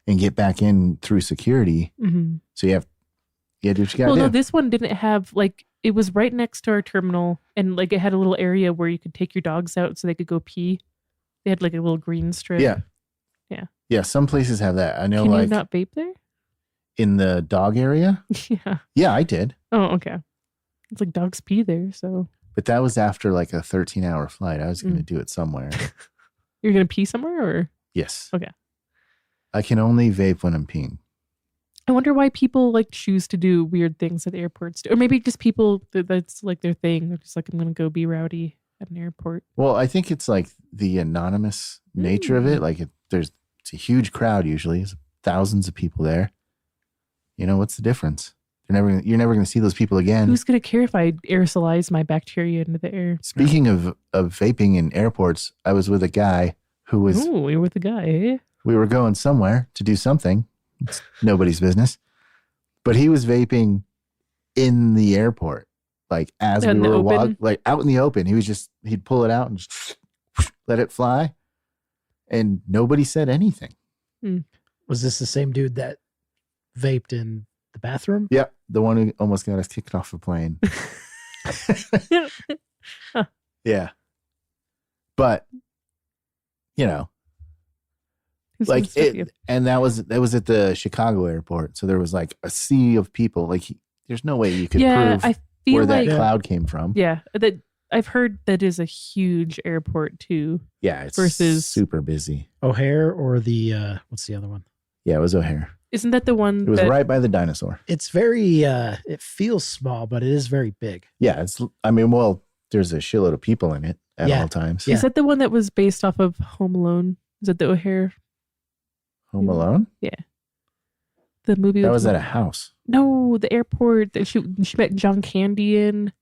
and get back in through security. Mm-hmm. So you do what you gotta Well, do. no, this one didn't have like it was right next to our terminal, and like it had a little area where you could take your dogs out so they could go pee. They had like a little green strip. Yeah. Yeah. Yeah, some places have that. I know Can you like not vape there? in the dog area. Yeah. Yeah, I did. Oh, okay. It's like dogs pee there, so But that was after like a 13-hour flight. I was going to do it somewhere. you're gonna pee somewhere, or Yes. Okay. I can only vape when I'm peeing. I wonder why people like choose to do weird things at airports, or maybe just people that's like their thing. They're just like, I'm gonna go be rowdy at an airport. Well, I think it's like the anonymous nature of it. Like it's a huge crowd usually. There's thousands of people there. You know, what's the difference? You're never going to see those people again. Who's gonna care if I aerosolize my bacteria into the air? Speaking of vaping in airports, I was with a guy who was, Oh, you're with the guy, eh? we were going somewhere to do something. It's nobody's business. But he was vaping in the airport. Like as In we the were open? walking, like out in the open. He'd pull it out and just let it fly. And nobody said anything. Was this the same dude that vaped in the bathroom? Yeah, the one who almost got us kicked off a plane. Yeah. But, you know, like it, and that was at the Chicago airport. So there was like a sea of people. Like there's no way you could prove I feel where like that cloud came from. Yeah, that I've heard that is a huge airport too. Yeah, it's versus super busy. O'Hare or the what's the other one? Yeah, it was O'Hare. Isn't that the one? It was right by the dinosaur. It's very it feels small, but it is very big. Yeah, well, there's a shitload of people in it at all times. Is that the one that was based off of Home Alone? Is that the O'Hare? Home Alone? Yeah. The movie that was at a house. No, the airport that she met John Candy in.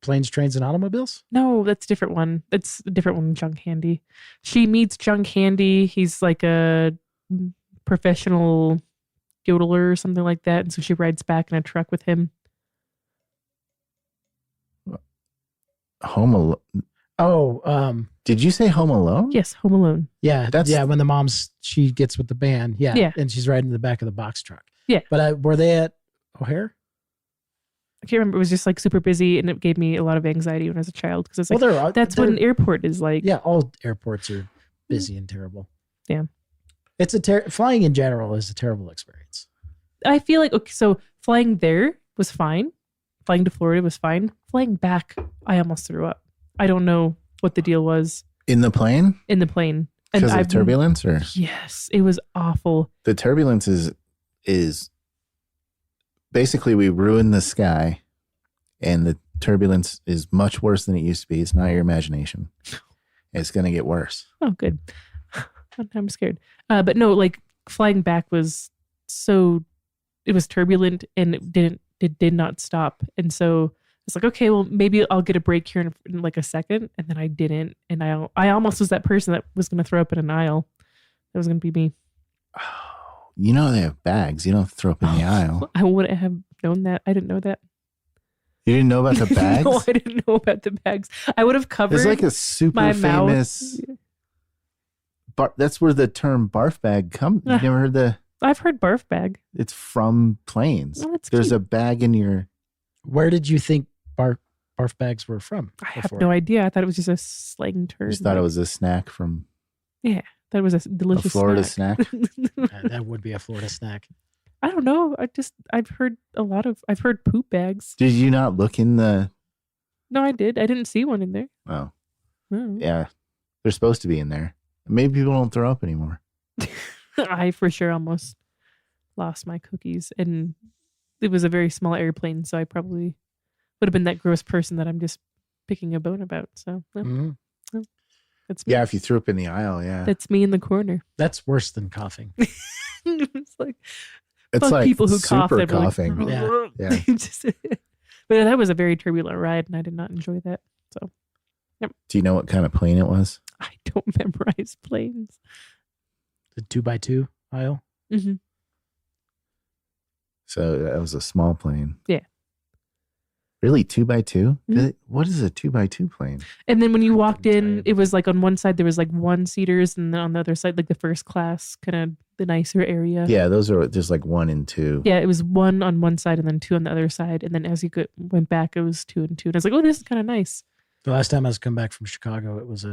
Planes, Trains, and Automobiles? No, that's a different one. That's a different one than John Candy. She meets John Candy. He's like a professional yodeler or something like that. And so she rides back in a truck with him. Home Alone. Oh, did you say Home Alone? Yes, Home Alone. Yeah, when the she gets with the band. Yeah, and she's riding in the back of the box truck. Yeah. But were they at O'Hare? I can't remember. It was just like super busy, and it gave me a lot of anxiety when I was a child because it's like that's what an airport is like. Yeah, all airports are busy and terrible. Yeah, it's flying in general is a terrible experience. I feel like so flying there was fine. Flying to Florida was fine. Flying back, I almost threw up. I don't know what the deal was in the plane. In the plane, because of turbulence, or yes, it was awful. The turbulence is basically we ruined the sky, and the turbulence is much worse than it used to be. It's not your imagination. It's going to get worse. Oh, good. I'm scared. But no, like flying back was it was turbulent and it did not stop. And so it's like, okay, well, maybe I'll get a break here in like a second. And then I didn't. And I almost was that person that was going to throw up in an aisle. That was going to be me. Oh, you know, they have bags. You don't throw up in the aisle. I wouldn't have known that. I didn't know that. You didn't know about the bags? No, I didn't know about the bags. I would have covered. It's like a super famous. That's where the term barf bag comes. You never heard the. I've heard barf bag. It's from planes. Oh, there's cute. A bag in your. Where did you think barf bags were from? I have no idea. I thought it was just a slang term. I just thought it was a snack from. Yeah, that was a delicious Florida snack. That would be a Florida snack. I don't know. I've heard poop bags. Did you not look in the? No, I did. I didn't see one in there. Oh. Yeah. They're supposed to be in there. Maybe people don't throw up anymore. I for sure almost lost my cookies. And it was a very small airplane, so I probably would have been that gross person that I'm just picking a bone about. So that's me. Yeah, if you threw up in the aisle, yeah. That's me in the corner. That's worse than coughing. It's like people who cough. Super coughing. Like, yeah. But that was a very turbulent ride, and I did not enjoy that. So, yep. Do you know what kind of plane it was? I don't memorize planes. The 2x2 aisle. Mm-hmm. So that was a small plane. Yeah. Really, 2x2? Mm-hmm. What is a 2x2 plane? And then when you walked in, it was like on one side there was like one seaters, and then on the other side like the first class, kind of the nicer area. Yeah, those are just like 1 and 2. Yeah, it was 1 on one side and then 2 on the other side, and then as you went back, it was 2 and 2. And I was like, oh, this is kind of nice. The last time I was coming back from Chicago, it was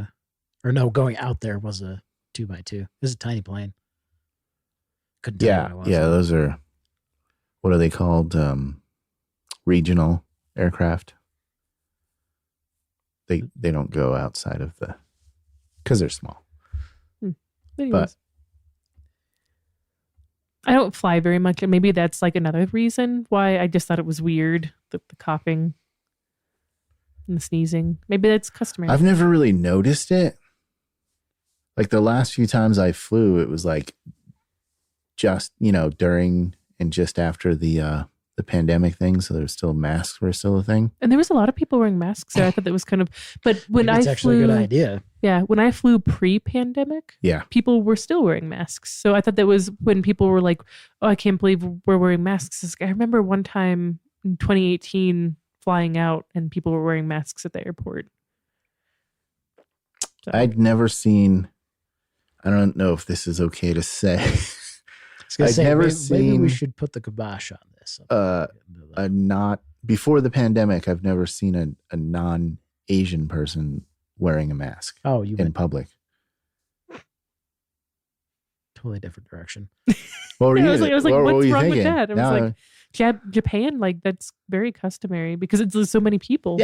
going out there was a 2x2. It was a tiny plane. Couldn't tell you what it was. Yeah, those are, what are they called? Regional aircraft. They don't go outside of because they're small. Anyways. But I don't fly very much, and maybe that's like another reason why I just thought it was weird, the coughing and the sneezing. Maybe that's customary. I've never really noticed it. Like the last few times I flew, it was like just, during and just after the pandemic thing. So there's still masks were still a thing. And there was a lot of people wearing masks there. I thought that was kind of, but when it's actually a good idea. Yeah. When I flew pre-pandemic, people were still wearing masks. So I thought that was when people were like, oh, I can't believe we're wearing masks. I remember one time in 2018 flying out and people were wearing masks at the airport. So. I'd never seen, I don't know if this is okay to say. I was gonna I've say, never maybe we seen, should put the kibosh on this. before the pandemic, I've never seen a non-Asian person wearing a mask Oh, you in went public. totally different direction. What were Yeah, you? I was like, what what's were you wrong with thinking? that? I was Now, like, Japan, like that's very customary because it's so many people.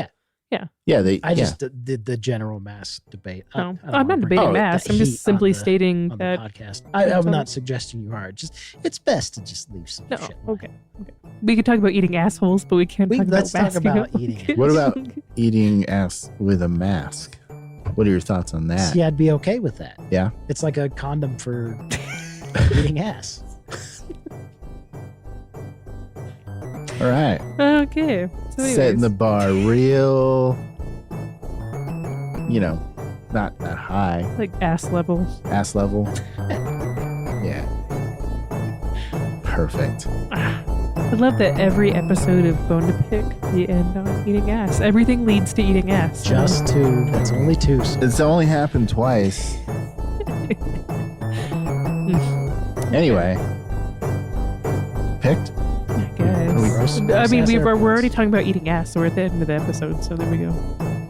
Yeah. yeah, they. I yeah. just did the general mask debate. I No, don't I'm wanna not bring debating Oh, masks. the I'm heat just simply on the- stating on the that. podcast. That's I'm all. not suggesting you are. Just it's best to just leave some No, shit. okay. We could talk about eating assholes, but we can't talk Let's about talk masking about up. eating What about eating ass with a mask? What are your thoughts on that? See, I'd be okay with that. Yeah. It's like a condom for eating ass. All right. Okay. So Setting anyways. the bar real, not that high, like ass level. ass level. Yeah. Perfect. I love that every episode of Bone to Pick, we end on eating ass. Everything leads to eating ass. Just two. That's only two. So It's only happened twice. Anyway. Picked? I guess. Gross I mean, ass we're airplanes. already talking about eating ass, so we're at the end of the episode. So there we go.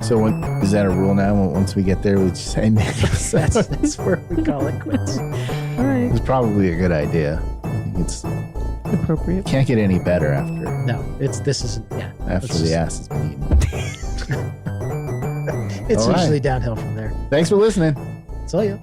So is that a rule now? Once we get there, we just end it? that's where we call it quits. All right. It's probably a good idea. I think it's Appropriate. can't get any better after No, this isn't. Yeah, after let's the just- ass has been eaten. It's All right. usually downhill from there. Thanks for listening. So yeah.